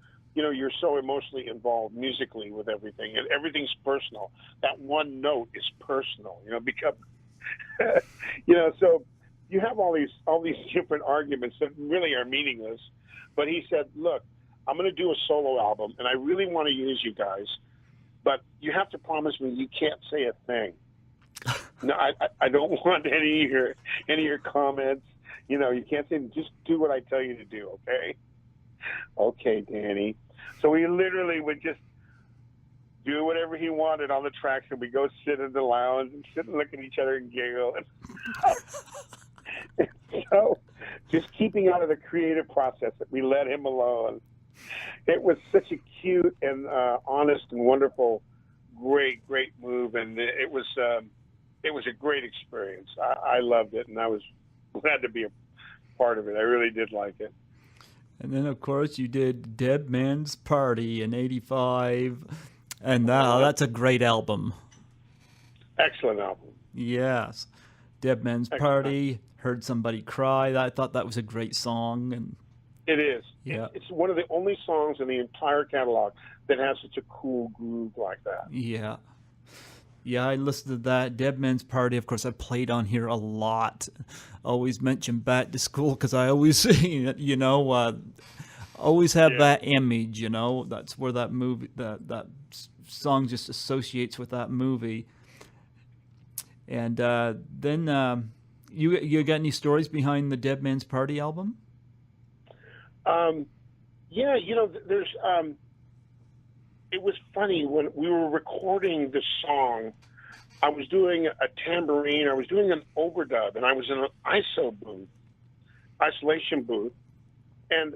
so emotionally involved musically with everything, and everything's personal. That one note is personal, because, so you have all these different arguments that really are meaningless. But he said, "Look, I'm going to do a solo album, and I really want to use you guys, but you have to promise me you can't say a thing. No, I don't want any of your comments. You can't say. Just do what I tell you to do, okay?" "Okay, Danny." So we literally would just do whatever he wanted on the tracks, and we go sit in the lounge and sit and look at each other and giggle. So, just keeping out of the creative process, that we let him alone. It was such a cute and honest and wonderful, great move, and it was a great experience. I loved it, and I was glad to be a part of it. I really did like it. And then, of course, you did Dead Man's Party in '85, and that's a great album. Excellent album. Yes. Dead Man's Party, Heard Somebody Cry. I thought that was a great song. And it is. Yeah. It's one of the only songs in the entire catalog that has such a cool groove like that. Yeah. Yeah, I listened to that. Dead Man's Party, of course, I played on here a lot. Always mention Back to School because I always, always have that image, That's where that movie, that song just associates with that movie. And then you got any stories behind the Dead Man's Party album? Yeah, there's. It was funny when we were recording the song. I was doing a tambourine. I was doing an overdub, and I was in an isolation booth, and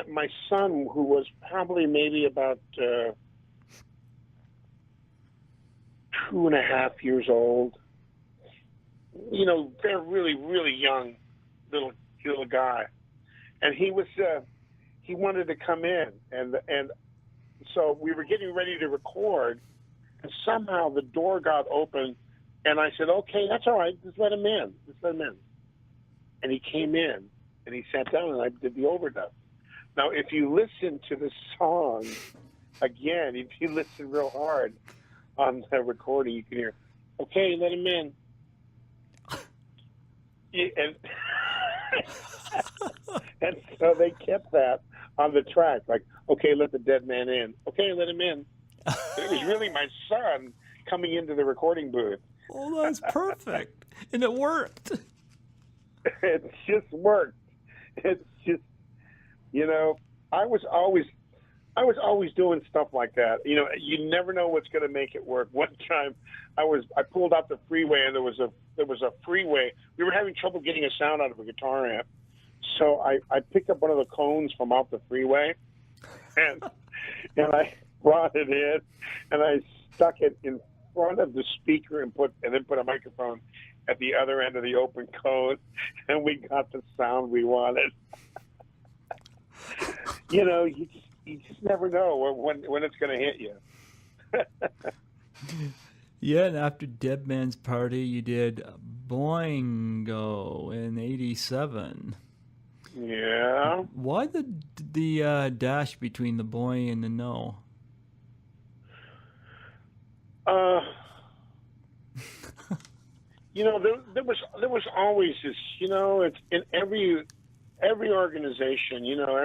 my son, who was probably maybe about 2.5 years old. They're really, really young, little guy, and he wanted to come in, and so we were getting ready to record, and somehow the door got open, and I said, "Okay, that's all right. Just let him in. And he came in, and he sat down, and I did the overdub. Now, if you listen to the song again, if you listen real hard on the recording, you can hear, "Okay, let him in." And And so they kept that on the track, like, okay, let the dead man in. Okay, let him in. It was really my son coming into the recording booth. Oh, that's perfect. And it worked. It just worked. It's just, you know, I was always doing stuff like that. You know, you never know what's going to make it work. One time, I pulled out the freeway, and there was a freeway. We were having trouble getting a sound out of a guitar amp, so I picked up one of the cones from off the freeway, and I brought it in, and I stuck it in front of the speaker and then put a microphone at the other end of the open cone, and we got the sound we wanted. You know, you just never know when it's going to hit you. Yeah, and after Dead Man's Party, you did Boingo in '87. Yeah. Why the dash between the boy and the no? You know, there was always this. You know, it's in every organization. You know,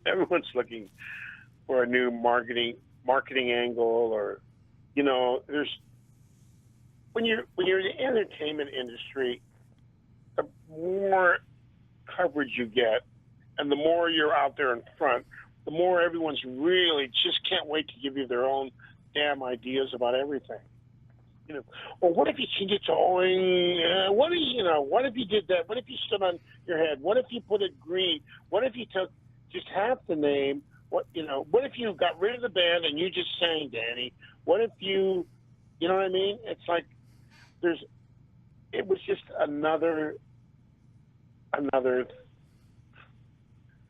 everyone's looking for a new marketing angle, or, you know, when you're in the entertainment industry, the more coverage you get, and the more you're out there in front, the more everyone's really just can't wait to give you their own damn ideas about everything. You know, well, what if you changed it to Oingo? What if you did that? What if you stood on your head? What if you put it green? What if you took just half the name? What if you got rid of the band and you just sang, Danny? What if you know what I mean? It's like it was just another.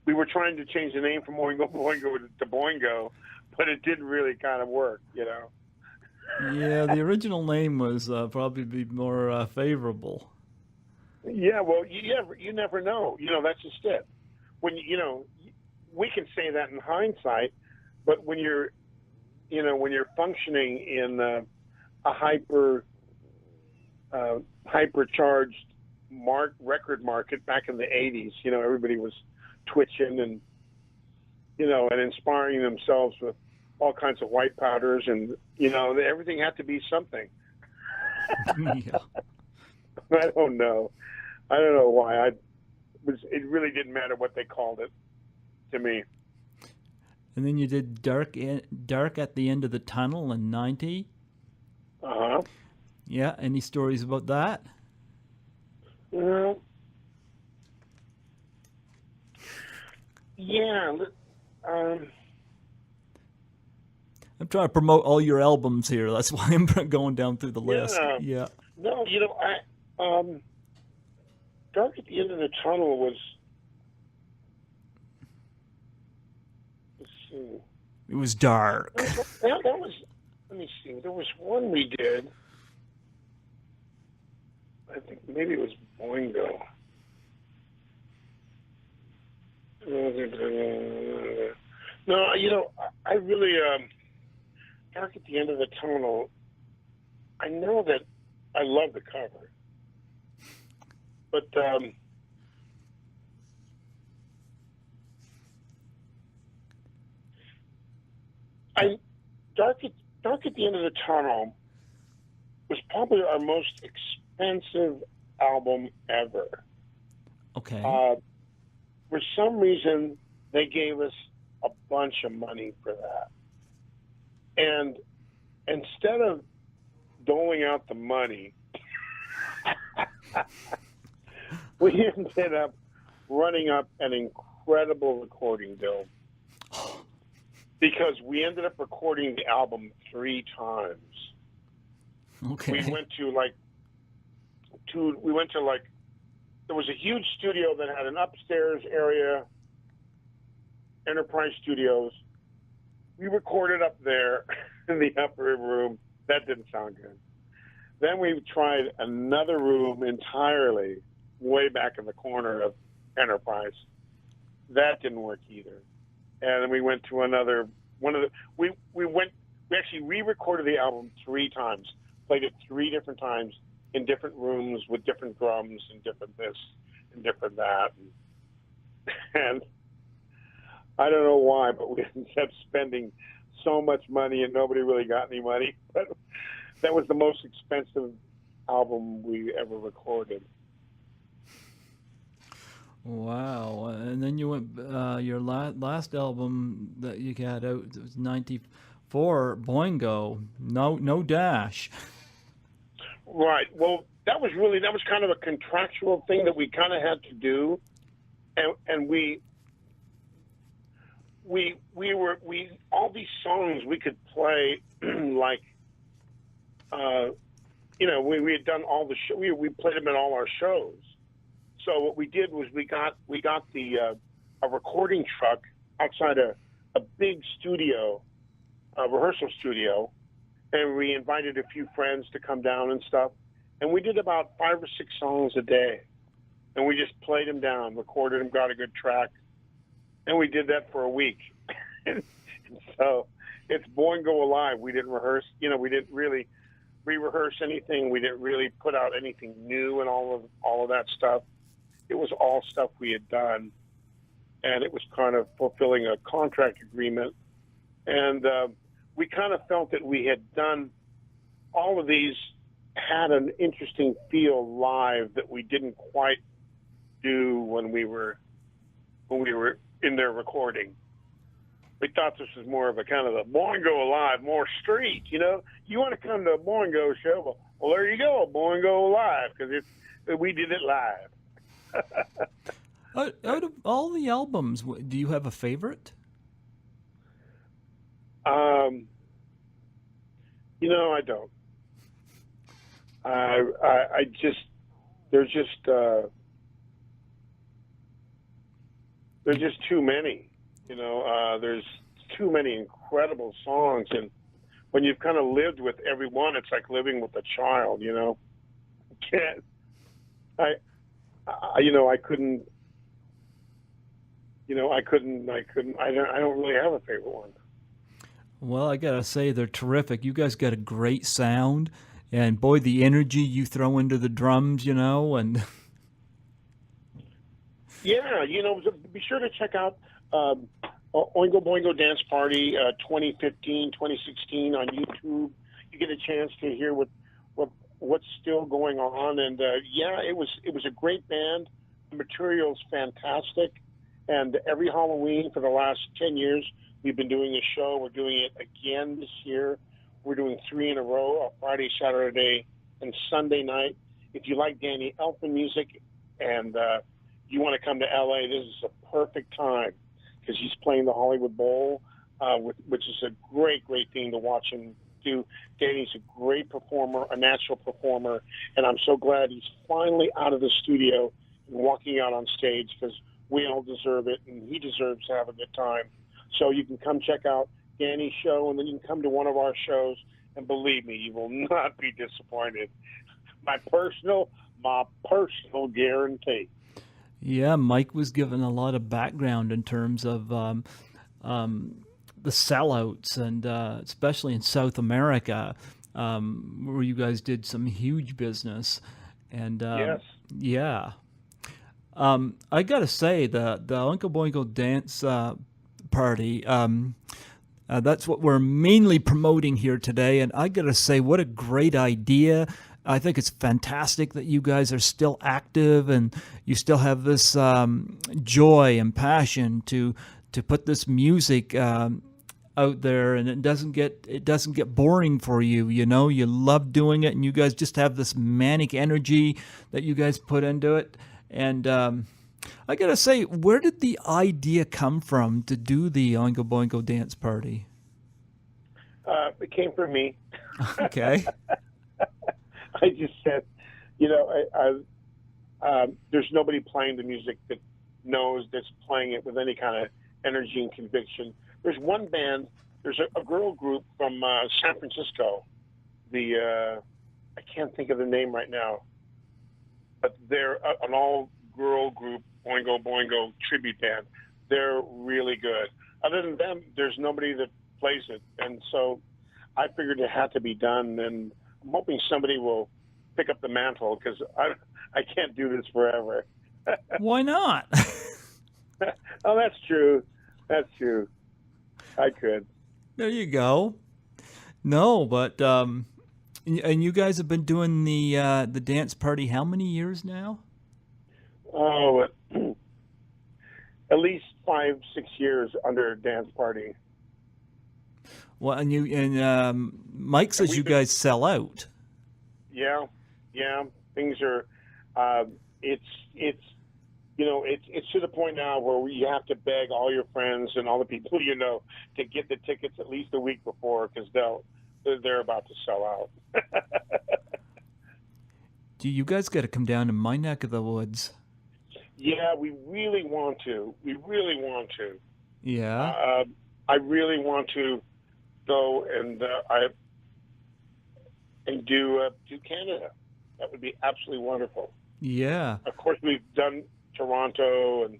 We were trying to change the name from Oingo to Boingo, but it didn't really kind of work, you know. Yeah, the original name was probably be more favorable. Yeah, well, you never know. You know, that's just it. When we can say that in hindsight, but when you're functioning in a hypercharged record market back in the '80s, you know, everybody was twitching and inspiring themselves with all kinds of white powders, and everything had to be something. Yeah. I don't know why. It really didn't matter what they called it to me. And then you did Dark at the End of the Tunnel in '90. Yeah. Any stories about that? Well, yeah. I'm trying to promote all your albums here. That's why I'm going down through the list. Yeah. No, Dark at the End of the Tunnel was. Let's see. It was dark. That was. Let me see. There was one we did. I think maybe it was Boingo. No, I really Dark at the End of the Tunnel. I know that I love the cover, but Dark at the End of the Tunnel was probably our most expensive album ever. Okay. For some reason, they gave us a bunch of money for that. And instead of doling out the money, we ended up running up an incredible recording bill because we ended up recording the album 3 times. Okay. We went to there was a huge studio that had an upstairs area, Enterprise Studios. We recorded up there in the upper room. That didn't sound good. Then we tried another room entirely, way back in the corner of Enterprise. That didn't work either. And then we went to another we actually re-recorded the album 3 times, played it 3 different times in different rooms with different drums and different this. and different that. And I don't know why, but we ended up spending so much money and nobody really got any money. But that was the most expensive album we ever recorded. Wow. And then you went, your last album that you had out, it was 94, Boingo, no dash. Right. Well, that was kind of a contractual thing that we kind of had to do. And we all these songs we could play like, we had done all the show. We played them in all our shows. So what we did was we got a recording truck outside a big studio, a rehearsal studio, and we invited a few friends to come down and stuff. And we did about 5 or 6 songs a day, and we just played them down, recorded them, got a good track, and we did that for a week. And so it's Boingo Alive. We didn't rehearse, we didn't really re-rehearse anything. We didn't really put out anything new and all of that stuff. It was all stuff we had done, and it was kind of fulfilling a contract agreement. And we kind of felt that we had done all of these, had an interesting feel live that we didn't quite do when we were in there recording. We thought this was more of a kind of the Boingo Alive, more street, You want to come to a Boingo show? Well, there you go, Boingo Alive, because we did it live. Out of all the albums, do you have a favorite? I don't. I just there's just too many. There's too many incredible songs, and when you've kind of lived with every one, it's like living with a child. Can't. I couldn't. I don't really have a favorite one. Well, I gotta say they're terrific. You guys got a great sound, and boy, the energy you throw into the drums, and yeah, be sure to check out Oingo Boingo Dance Party 2015, 2016 on YouTube. You get a chance to hear what's still going on, and it was a great band. The material's fantastic, and every Halloween for the last 10 years we've been doing a show. We're doing it again this year. We're doing 3 in a row: a Friday, Saturday, and Sunday night. If you like Danny Elfman music and you want to come to LA, this is a perfect time because he's playing the Hollywood Bowl, which is a great thing to watch him do. Danny's a great performer, a natural performer, and I'm so glad he's finally out of the studio and walking out on stage because we all deserve it, and he deserves to have a good time. So you can come check out Danny's show, and then you can come to one of our shows, and believe me, you will not be disappointed. My personal guarantee. Yeah, Mike was given a lot of background in terms of the sellouts, and especially in South America, where you guys did some huge business. And yes. Yeah. I got to say, the Oingo Boingo Dance Party, that's what we're mainly promoting here today. And I got to say, what a great idea. I think it's fantastic that you guys are still active and you still have this joy and passion to put this music out there, and it doesn't get boring for you. You love doing it, and you guys just have this manic energy that you guys put into it. And I gotta say, where did the idea come from to do the Oingo Boingo Dance Party? It came from me. Okay. I just said, there's nobody playing the music that's playing it with any kind of energy and conviction. There's one band, there's a girl group from San Francisco. I can't think of the name right now, but they're an all-girl group, Oingo Boingo tribute band. They're really good. Other than them, there's nobody that plays it, and so I figured it had to be done, and I'm hoping somebody will pick up the mantle because I can't do this forever. Why not? Oh, that's true. That's true. I could. There you go. No, but and you guys have been doing the dance party how many years now? Oh, at least 5, 6 years under Dance Party. Well, and Mike And says you we've been, guys sell out. yeah, yeah. Things are, it's, it's, it's to the point now where you have to beg all your friends and all the people you know to get the tickets at least a week before because they're about to sell out. Do you guys got to come down to my neck of the woods? Yeah, we really want to. We really want to. Yeah. I really want to go and do Canada. That would be absolutely wonderful. Yeah. Of course, we've done Toronto, and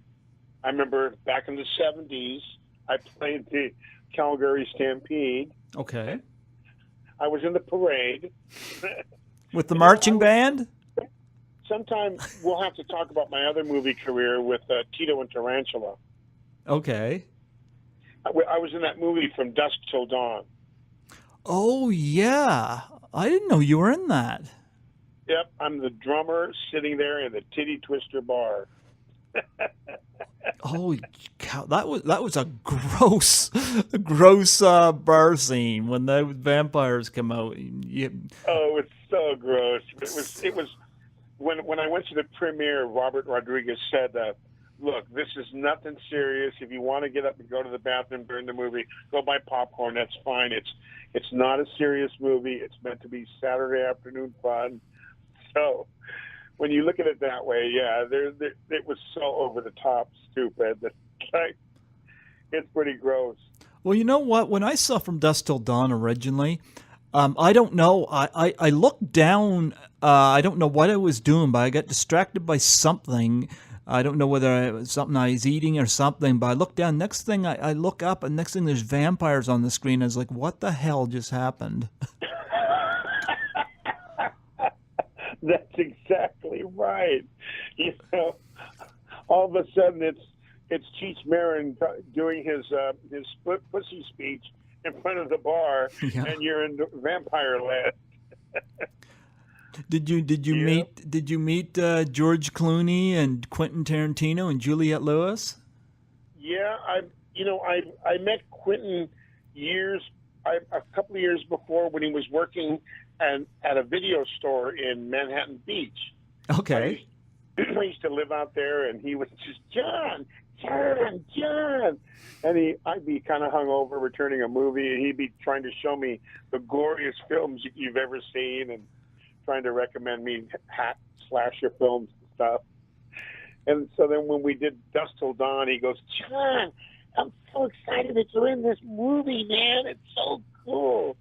I remember back in the '70s, I played the Calgary Stampede. Okay. I was in the parade. With the marching band? Sometime we'll have to talk about my other movie career with Tito and Tarantula. Okay. I was in that movie From Dusk Till Dawn. Oh, yeah. I didn't know you were in that. Yep, I'm the drummer sitting there in the Titty Twister bar. Holy cow! That was a gross bar scene when the vampires come out. Oh, it's so gross. It was when I went to the premiere. Robert Rodriguez said, "Look, this is nothing serious. If you want to get up and go to the bathroom during the movie, go buy popcorn. That's fine. It's not a serious movie. It's meant to be Saturday afternoon fun." So when you look at it that way, yeah, it was so over the top stupid that it's pretty gross. Well, you know what? When I saw From Dusk Till Dawn originally, I don't know. I looked down. I don't know what I was doing, but I got distracted by something. I don't know whether it was something I was eating or something, but I looked down. Next thing, I look up, and next thing there's vampires on the screen. I was like, what the hell just happened? That's exactly right. All of a sudden it's Cheech Marin doing his split pussy speech in front of the bar, Yeah. and you're in Vampire Land. Did you meet George Clooney and Quentin Tarantino and Juliette Lewis? Yeah, I met Quentin a couple of years before when he was working at a video store in Manhattan Beach. Okay. I used to live out there, and he was just John, and I'd be kind of hungover returning a movie, and he'd be trying to show me the goriest films you've ever seen, and trying to recommend me slasher films and stuff. And so then when we did Dusk Till Dawn, he goes, John, I'm so excited that you're in this movie, man. It's so cool.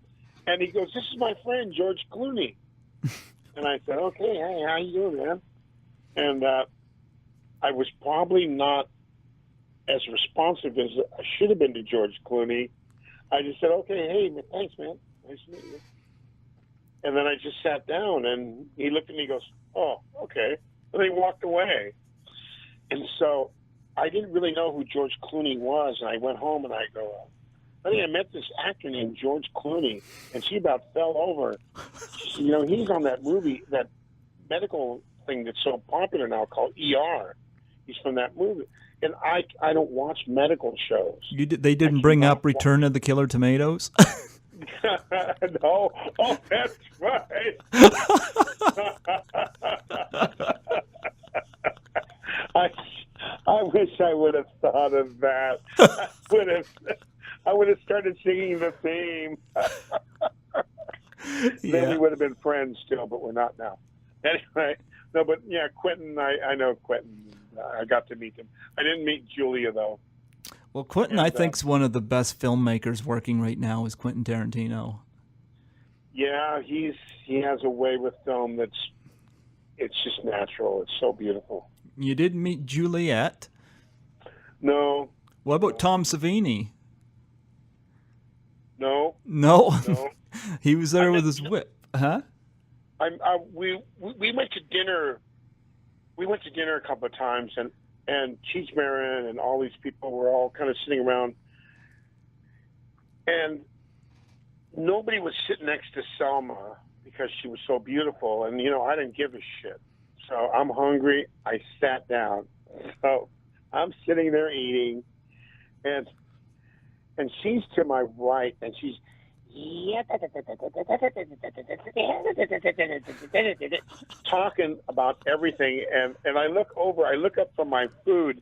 And he goes, this is my friend, George Clooney. And I said, okay, hey, how you doing, man? And I was probably not as responsive as I should have been to George Clooney. I just said, okay, hey, man, thanks, man. Nice to meet you. And then I just sat down, and he looked at me and goes, oh, okay. And then he walked away. And so I didn't really know who George Clooney was. And I went home, and I go, I think I met this actor named George Clooney, and she about fell over. She said, he's on that movie, that medical thing that's so popular now called ER. He's from that movie. And I don't watch medical shows. They didn't bring up Return of the Killer Tomatoes? No. Oh, that's right. I wish I would have thought of that. I would have started singing the theme. Then we would have been friends still, but we're not now. Anyway, no, but yeah, Quentin, I know Quentin. I got to meet him. I didn't meet Julia, though. Well, Quentin, I think, is one of the best filmmakers working right now is Quentin Tarantino. Yeah, he has a way with film it's just natural. It's so beautiful. You didn't meet Juliette? No. What about Tom Savini? No. No? No. He was there with his whip. Huh? We went to dinner we went to dinner a couple of times, and Cheech Marin and all these people were all kind of sitting around, and nobody was sitting next to Selma because she was so beautiful, and I didn't give a shit. So I'm hungry. I sat down. So I'm sitting there eating, and she's to my right, and she's talking about everything, and I look up from my food,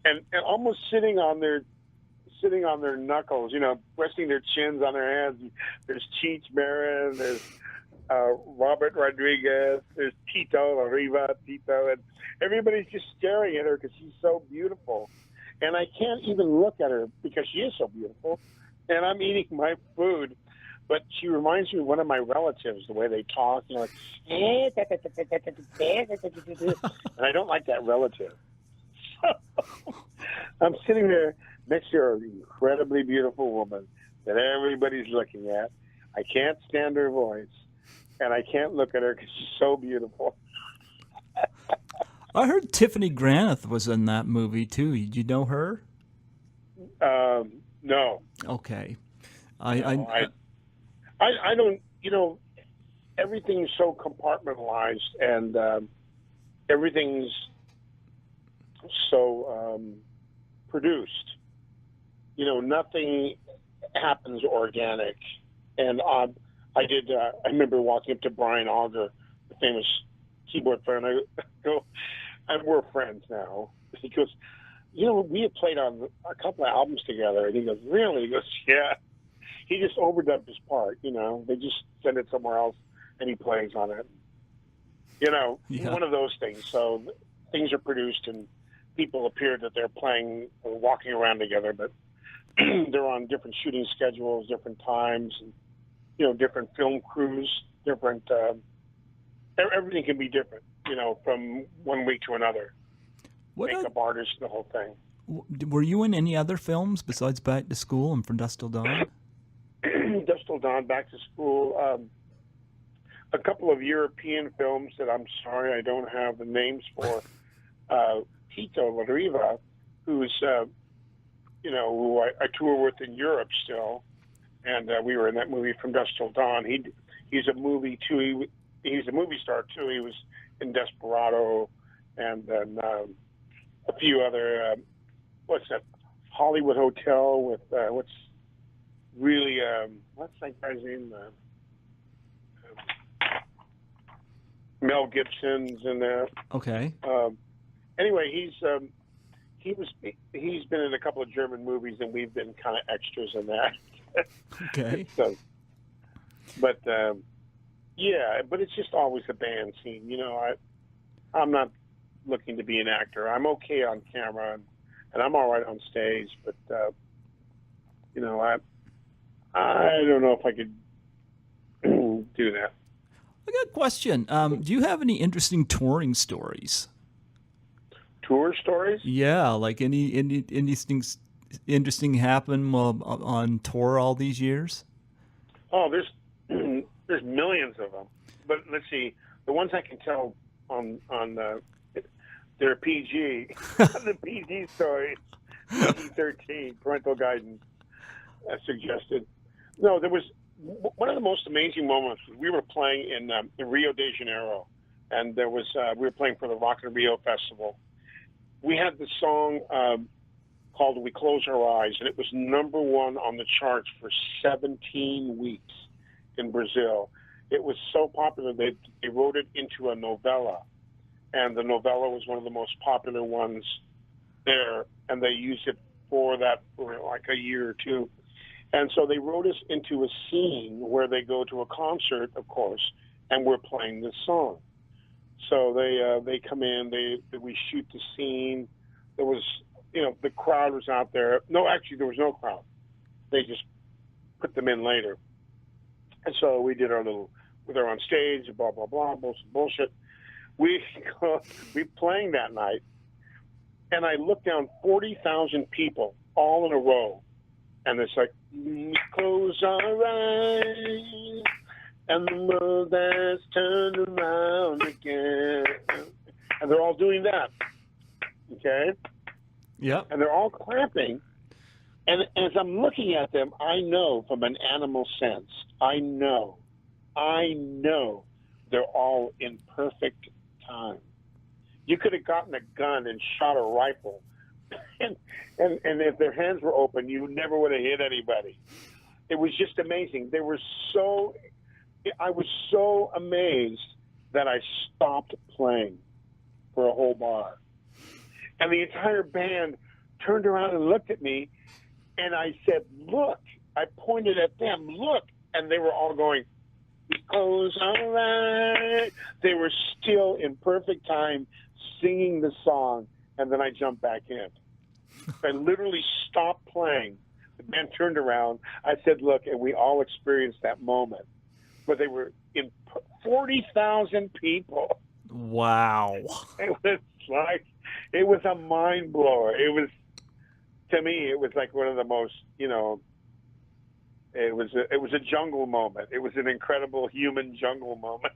and almost sitting on their knuckles, resting their chins on their hands. There's Cheech Marin, there's Robert Rodriguez, there's Tito, and everybody's just staring at her because she's so beautiful. And I can't even look at her because she is so beautiful. And I'm eating my food, but she reminds me of one of my relatives, the way they talk, like, and I don't like that relative. So I'm sitting there next to an incredibly beautiful woman that everybody's looking at. I can't stand her voice, and I can't look at her because she's so beautiful. I heard Tiffany Granith was in that movie too. Did you know her? No. Okay. I don't. Everything's so compartmentalized, and everything's so produced. Nothing happens organic. And I remember walking up to Brian Auger, the famous keyboard player, and I go, and we're friends now. He goes, we had played on a couple of albums together. And he goes, really? He goes, yeah. He just overdubbed his part, They just send it somewhere else, and he plays on it. Yeah. One of those things. So things are produced, and people appear that they're playing or walking around together, but they're on different shooting schedules, different times, and, different film crews, different. Everything can be different, from one week to another. Makeup artist, the whole thing. Were you in any other films besides Back to School and From Dusk Till Dawn? Dusk Till Dawn, Back to School. A couple of European films that I'm sorry I don't have the names for. Tito Larriva, who's who I tour with in Europe still, and we were in that movie From Dusk Till Dawn. He's a movie too. He's a movie star too. He was in Desperado, and then a few other. What's that? Hollywood Hotel with what's that guy's name? Mel Gibson's in there. Okay. Anyway, he's been in a couple of German movies, and we've been kind of extras in that. Okay. So, but but it's just always the band scene. I'm not looking to be an actor. I'm okay on camera, and I'm all right on stage. But I don't know if I could do that. I got a question. Do you have any interesting touring stories? Tour stories? Yeah, like any interesting happen while on tour all these years? Oh, there's millions of them. But let's see, the ones I can tell on they're PG. The PG stories, PG-13, parental guidance suggested. No, there was one of the most amazing moments. We were playing in Rio de Janeiro, and we were playing for the Rock in Rio Festival. We had the song called "We Close Our Eyes," and it was number one on the charts for 17 weeks in Brazil. It was so popular they wrote it into a novella, and the novella was one of the most popular ones there, and they used it for like a year or two. And so they wrote us into a scene where they go to a concert, of course, and we're playing this song. So they come in, we shoot the scene. There was, the crowd was out there. No, actually, there was no crowd. They just put them in later. And so we did our little, they're on stage, blah, blah, blah, bullshit. We playing that night, and I looked down 40,000 people all in a row. And it's like, we close our eyes, and the world has turned around again. and they're all doing that. Okay? Yep. And they're all clapping. And as I'm looking at them, I know from an animal sense, I know they're all in perfect time. You could have gotten a gun and shot a rifle, and if their hands were open, you never would have hit anybody. It was just amazing. I was so amazed that I stopped playing for a whole bar. And the entire band turned around and looked at me, and I said, look. I pointed at them, look. And they were all going, it goes all right. They were still in perfect time singing the song, and then I jumped back in. I literally stopped playing. The band turned around. I said, look, and we all experienced that moment. But they were in 40,000 people. Wow. It was a mind blower. To me, it was like one of the most, it was a jungle moment. It was an incredible human jungle moment.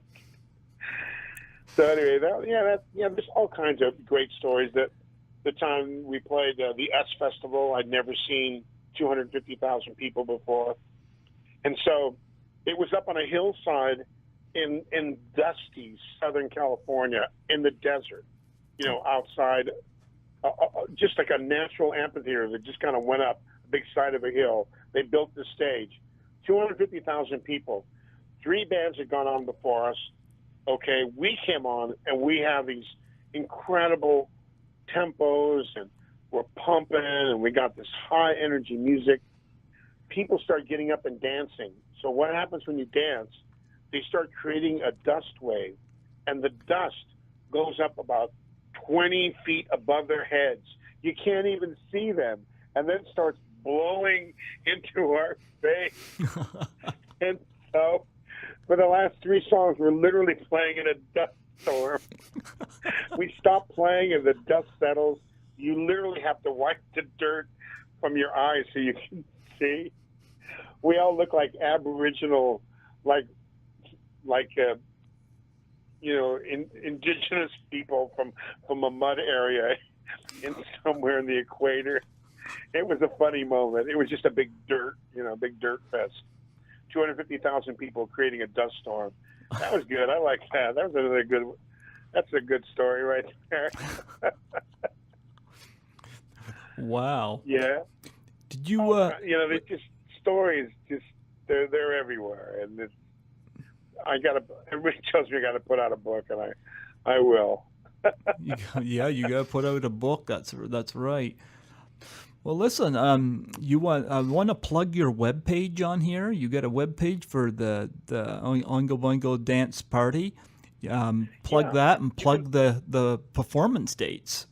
So anyway, there's all kinds of great stories. That the time we played the S Festival, I'd never seen 250,000 people before, and so it was up on a hillside in dusty Southern California in the desert, outside, just like a natural amphitheater that just kind of went up a big side of a hill. They built the stage, 250,000 people. 3 bands had gone on before us. Okay, we came on, and we have these incredible tempos, and we're pumping, and we got this high energy music. People start getting up and dancing. So what happens when you dance? They start creating a dust wave, and the dust goes up about 20 feet above their heads. You can't even see them, and then starts blowing into our face. And so for the last 3 songs, we're literally playing in a dust storm. We stop playing, and the dust settles. You literally have to wipe the dirt from your eyes so you can see. We all look like Aboriginal, indigenous people from a mud area somewhere in the equator. It was a funny moment. It was just a big dirt fest. 250,000 people creating a dust storm. That was good. I like that. That's a good story right there. Wow. Yeah. Did you? They just stories. They're everywhere, and everybody tells me I got to put out a book, and I will. You got to put out a book. That's right. Well, listen. I want to plug your webpage on here. You got a webpage for the Oingo Boingo Dance Party. Plug that and plug the performance dates.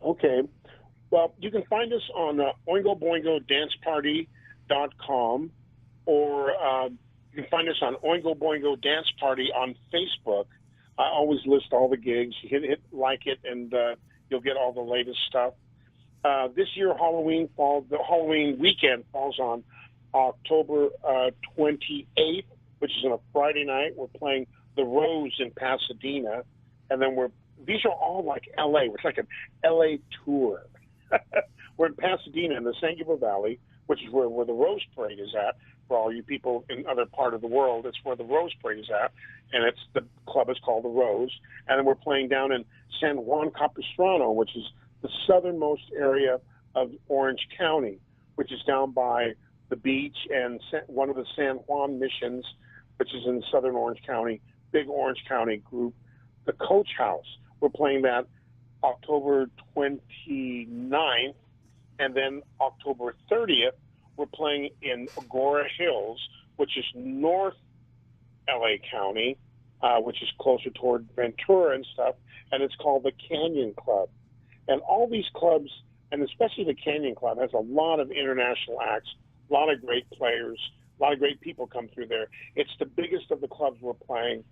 Okay. Well, you can find us on OingoBoingoDanceParty.com, or you can find us on Oingo Boingo Dance Party on Facebook. I always list all the gigs. You hit like it, and you'll get all the latest stuff. This year, the Halloween weekend falls on October 28th, which is on a Friday night. We're playing the Rose in Pasadena, and then these are all like LA. It's like an LA tour. We're in Pasadena in the San Gabriel Valley, which is where the Rose Parade is at. For all you people in other part of the world, it's where the Rose Parade is at, and the club is called the Rose. And then we're playing down in San Juan Capistrano, which is the southernmost area of Orange County, which is down by the beach and one of the San Juan missions, which is in southern Orange County, big Orange County group. The Coach House, we're playing that October 29th, and then October 30th, we're playing in Agora Hills, which is North LA County, which is closer toward Ventura and stuff, and it's called the Canyon Club. And all these clubs, and especially the Canyon Club, has a lot of international acts, a lot of great players, a lot of great people come through there. It's the biggest of the clubs we're playing,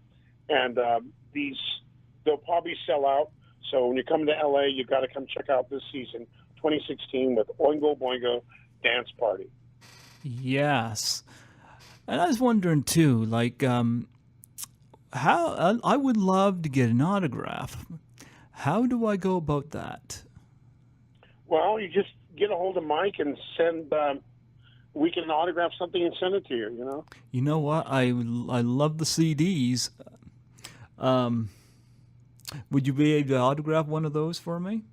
and they'll probably sell out. So when you come to LA, you've got to come check out this season, 2016, with Oingo Boingo Dance Party. Yes. And I was wondering too, How I would love to get an autograph. How do I go about that? Well, you just get a hold of Mike and send. We can autograph something and send it to you. You know. You know what? I love the CDs. Would you be able to autograph one of those for me?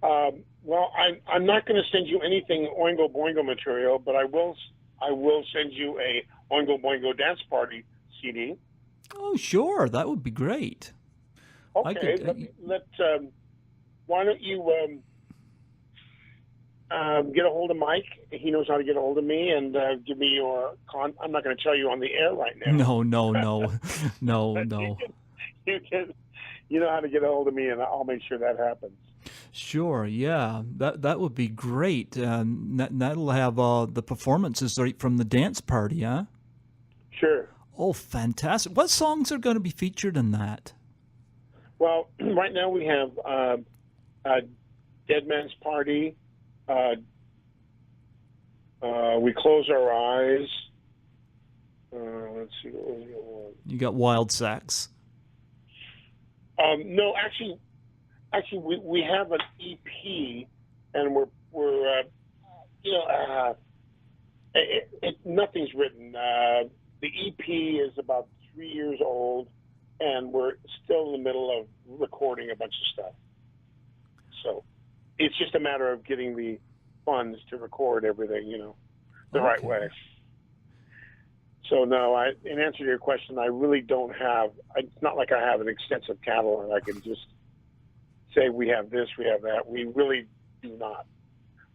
Well, I'm not going to send you anything Oingo Boingo material, but I will send you a Oingo Boingo Dance Party CD. Oh, sure. That would be great. Okay. Why don't you get a hold of Mike? He knows how to get a hold of me, and give me your I'm not going to tell you on the air right now. No. You know how to get a hold of me, and I'll make sure that happens. Sure, yeah, that would be great. That'll have the performances right from the dance party, huh? Sure. Oh, fantastic! What songs are going to be featured in that? Well, right now we have Dead Man's Party. We Close Our Eyes. Let's see what was the other one. You got Wild Sex. No, actually, we have an EP, and we're nothing's written. The EP is about 3 years old, and we're still in the middle of recording a bunch of stuff. So it's just a matter of getting the funds to record everything, the right way. So no, in answer to your question, I really don't have. It's not like I have an extensive catalog. I can just say we have this, we have that. We really do not.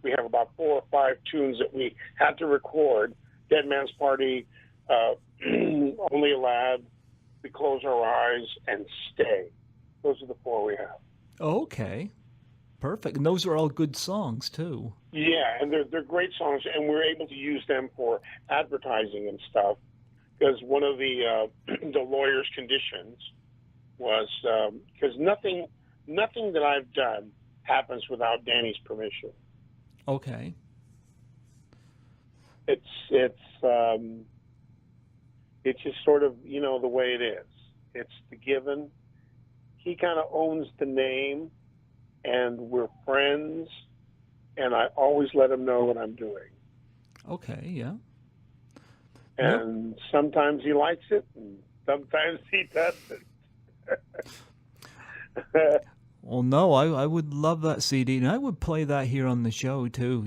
We have about 4 or 5 tunes that we had to record. Dead Man's Party, Only a Lad, We Close Our Eyes, and Stay. Those are the 4 we have. Okay, perfect. And those are all good songs too. Yeah, and they're great songs, and we're able to use them for advertising and stuff. Because one of the lawyer's conditions was because nothing that I've done happens without Danny's permission. Okay. It's just sort of the way it is. It's the given. He kind of owns the name, and we're friends. And I always let him know what I'm doing. Okay, yeah. And sometimes he likes it, and sometimes he doesn't. Well, no, I would love that CD, and I would play that here on the show too.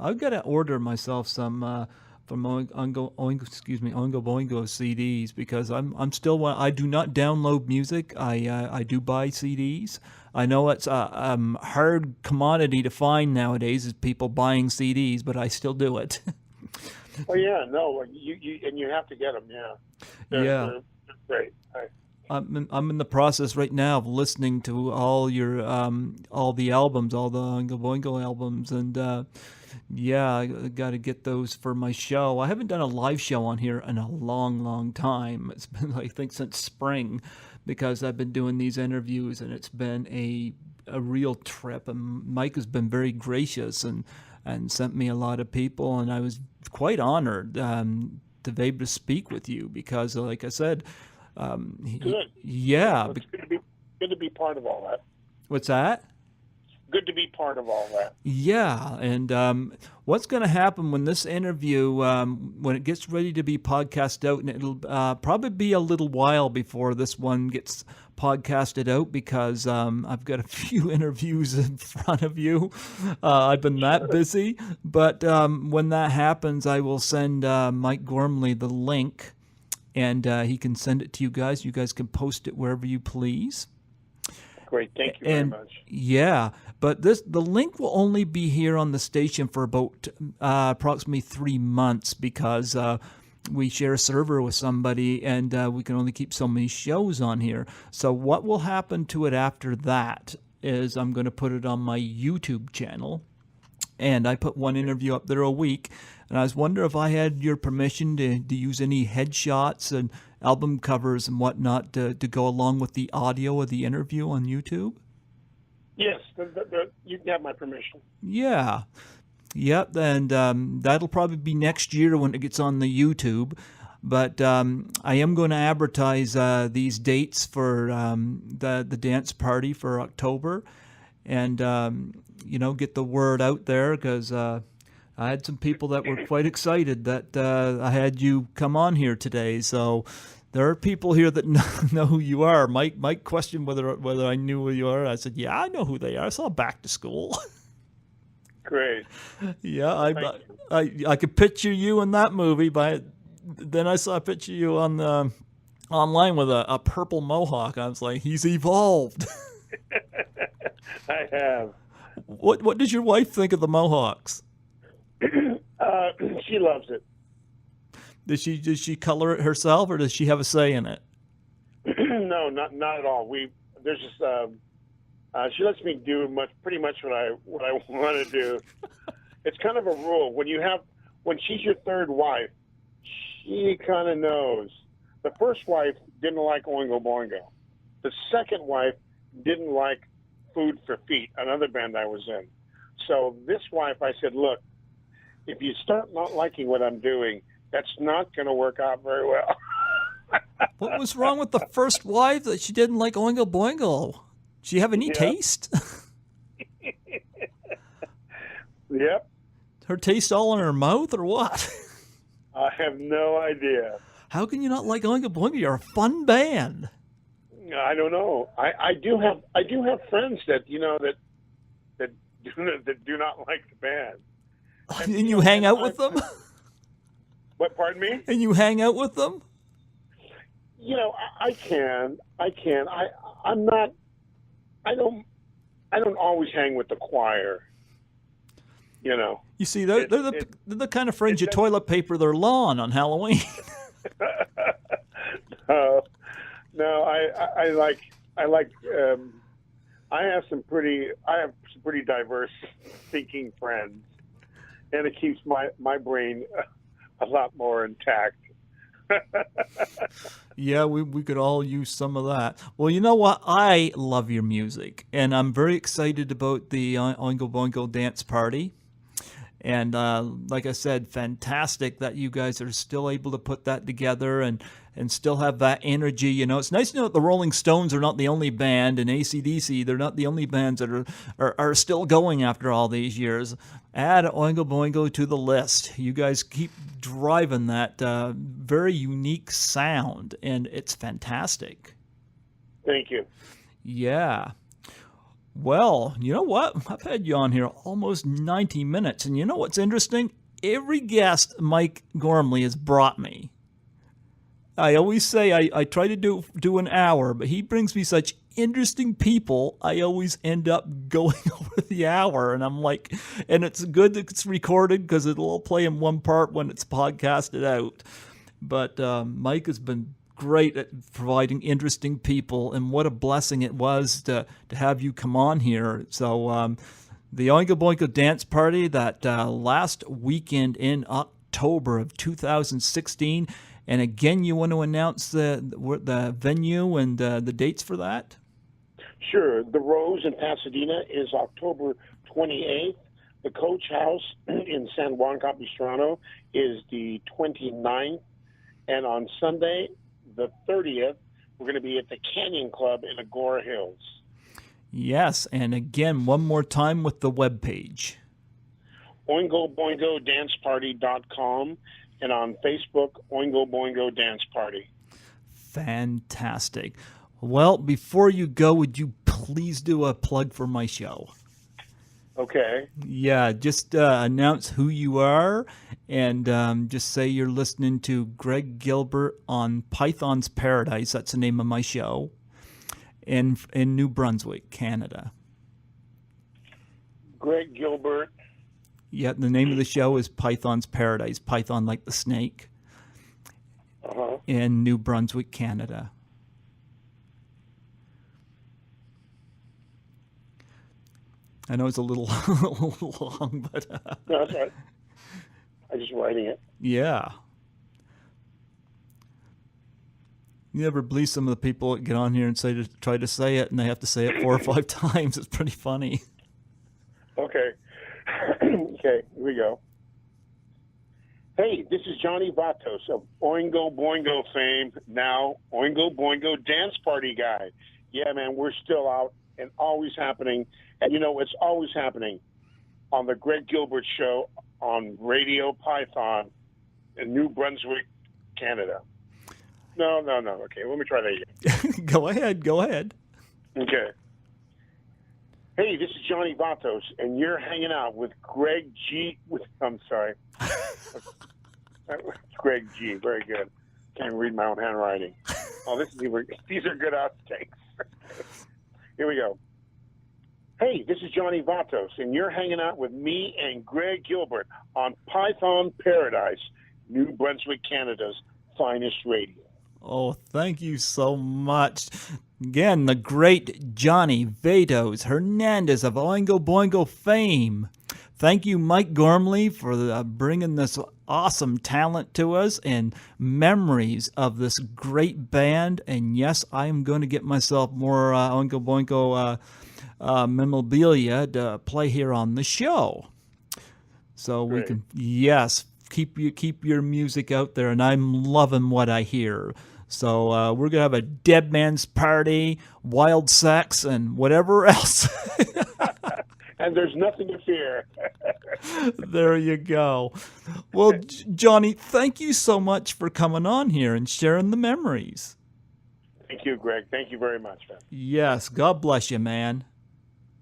I've got to order myself some from Oingo Boingo CDs because I'm still I do not download music. I do buy CDs. I know it's a hard commodity to find nowadays is people buying CDs, but I still do it. Oh yeah, no, you have to get them. Yeah, they're great. I'm in the process right now of listening to all the albums, all the Oingo Boingo albums, and I got to get those for my show. I haven't done a live show on here in a long time. It's been I think since spring, because I've been doing these interviews, and it's been a real trip. And Mike has been very gracious and sent me a lot of people, and I was quite honored to be able to speak with you because, like I said. Good. Yeah. It's good to be part of all that. What's that? Good to be part of all that. Yeah, and what's going to happen when this interview, when it gets ready to be podcast out, and it'll probably be a little while before this one gets podcasted out because I've got a few interviews in front of you. I've been that busy, but when that happens, I will send Mike Gormley the link. And he can send it to you guys. You guys can post it wherever you please. Great, thank you very much. Yeah, but the link will only be here on the station for about approximately 3 months because we share a server with somebody, and we can only keep so many shows on here. So what will happen to it after that is I'm going to put it on my YouTube channel. And I put one interview up there a week, and I was wondering if I had your permission to use any headshots and album covers and whatnot to go along with the audio of the interview on YouTube. Yes, you can have my permission. Yeah. Yep, and that'll probably be next year when it gets on the YouTube. But I am going to advertise these dates for the dance party for October, and get the word out there, because I had some people that were quite excited that I had you come on here today. So there are people here that know who you are. Mike questioned whether I knew who you are. I said, yeah, I know who they are. I saw Back to School. Great. Yeah, I could picture you in that movie, but then I saw a picture of you on the online with a purple mohawk. I was like, he's evolved. I have. What does your wife think of the mohawks? She loves it. Does she color it herself, or does she have a say in it? No, not at all. There's just she lets me do pretty much what I want to do. It's kind of a rule. When she's your third wife, she kind of knows. The first wife didn't like Oingo Boingo. The second wife didn't like Food for Feet, another band I was in. So this wife, I said, look, if you start not liking what I'm doing, that's not going to work out very well. What was wrong with the first wife that she didn't like Oingo Boingo? Did she have any taste? Yep. Her taste all in her mouth, or what? I have no idea. How can you not like Oingo Boingo? You're a fun band. I don't know. I do have friends that that do not like the band. And you hang out with them? What? Pardon me? And you hang out with them? I can. I'm not. I don't always hang with the choir. You see, they're the kind of friends you toilet paper their lawn on Halloween. No, I have some pretty diverse thinking friends, and it keeps my brain a lot more intact. Yeah, we could all use some of that. Well, you know what? I love your music, and I'm very excited about the Oingo Boingo dance party. And like I said, fantastic that you guys are still able to put that together and still have that energy. It's nice to know that the Rolling Stones are not the only band, and AC/DC, they're not the only bands that are still going after all these years. Add Oingo Boingo to the list. You guys keep driving that very unique sound, and it's fantastic. Thank you. Yeah. Well, you know what? I've had you on here almost 90 minutes, and you know what's interesting? Every guest Mike Gormley has brought me, I always say I try to do an hour, but he brings me such interesting people, I always end up going over the hour, and I'm like, and it's good that it's recorded because it'll all play in one part when it's podcasted out. But Mike has been great at providing interesting people, and what a blessing it was to have you come on here. So the Oingo Boingo dance party that last weekend in October of 2016, and again, you want to announce the venue and the dates for that? Sure. The Rose in Pasadena is October 28th. The Coach House in San Juan Capistrano is the 29th. And on Sunday, the 30th, we're going to be at the Canyon Club in Agora Hills. Yes, and again, one more time with the webpage. OingoBoingoDanceParty.com, and on Facebook, Oingo Boingo Dance Party. Fantastic. Well, before you go, would you please do a plug for my show? Okay. Yeah, just announce who you are, and just say you're listening to Greg Gilbert on Python's Paradise. That's the name of my show, in New Brunswick, Canada. Greg Gilbert. Yeah, the name of the show is Python's Paradise, Python like the snake, in New Brunswick, Canada. I know it's a little long, but... No, that's right. I'm just writing it. Yeah. You never believe some of the people that get on here and try to say it, and they have to say it 4 or 5 times. It's pretty funny. Okay. Okay, here we go. Hey, this is Johnny Vatos of Oingo Boingo fame, now Oingo Boingo dance party guy. Yeah, man, we're still out and always happening. And, it's always happening on the Greg Gilbert Show on Radio Python in New Brunswick, Canada. No. Okay, let me try that again. Go ahead. Okay. Hey, this is Johnny Vatos, and you're hanging out with Greg G. I'm sorry. It's Greg G. Very good. Can't read my own handwriting. Oh, these are good outtakes. Here we go. Hey, this is Johnny Vatos, and you're hanging out with me and Greg Gilbert on Python Paradise, New Brunswick, Canada's finest radio. Oh, thank you so much. Again, the great Johnny Vatos Hernandez of Oingo Boingo fame. Thank you, Mike Gormley, for bringing this awesome talent to us and memories of this great band. And yes, I am going to get myself more Oingo Boingo memorabilia to play here on the show. So Great. We can, yes, keep your music out there, and I'm loving what I hear. So we're gonna have a dead man's party, wild sex, and whatever else. And there's nothing to fear. There you go. Well, Johnny, thank you so much for coming on here and sharing the memories. Thank you, Greg. Thank you very much, man. Yes, God bless you, man.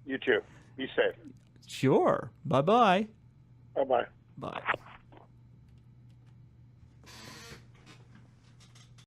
You too. Be safe. Sure. Bye-bye. Bye-bye. Bye.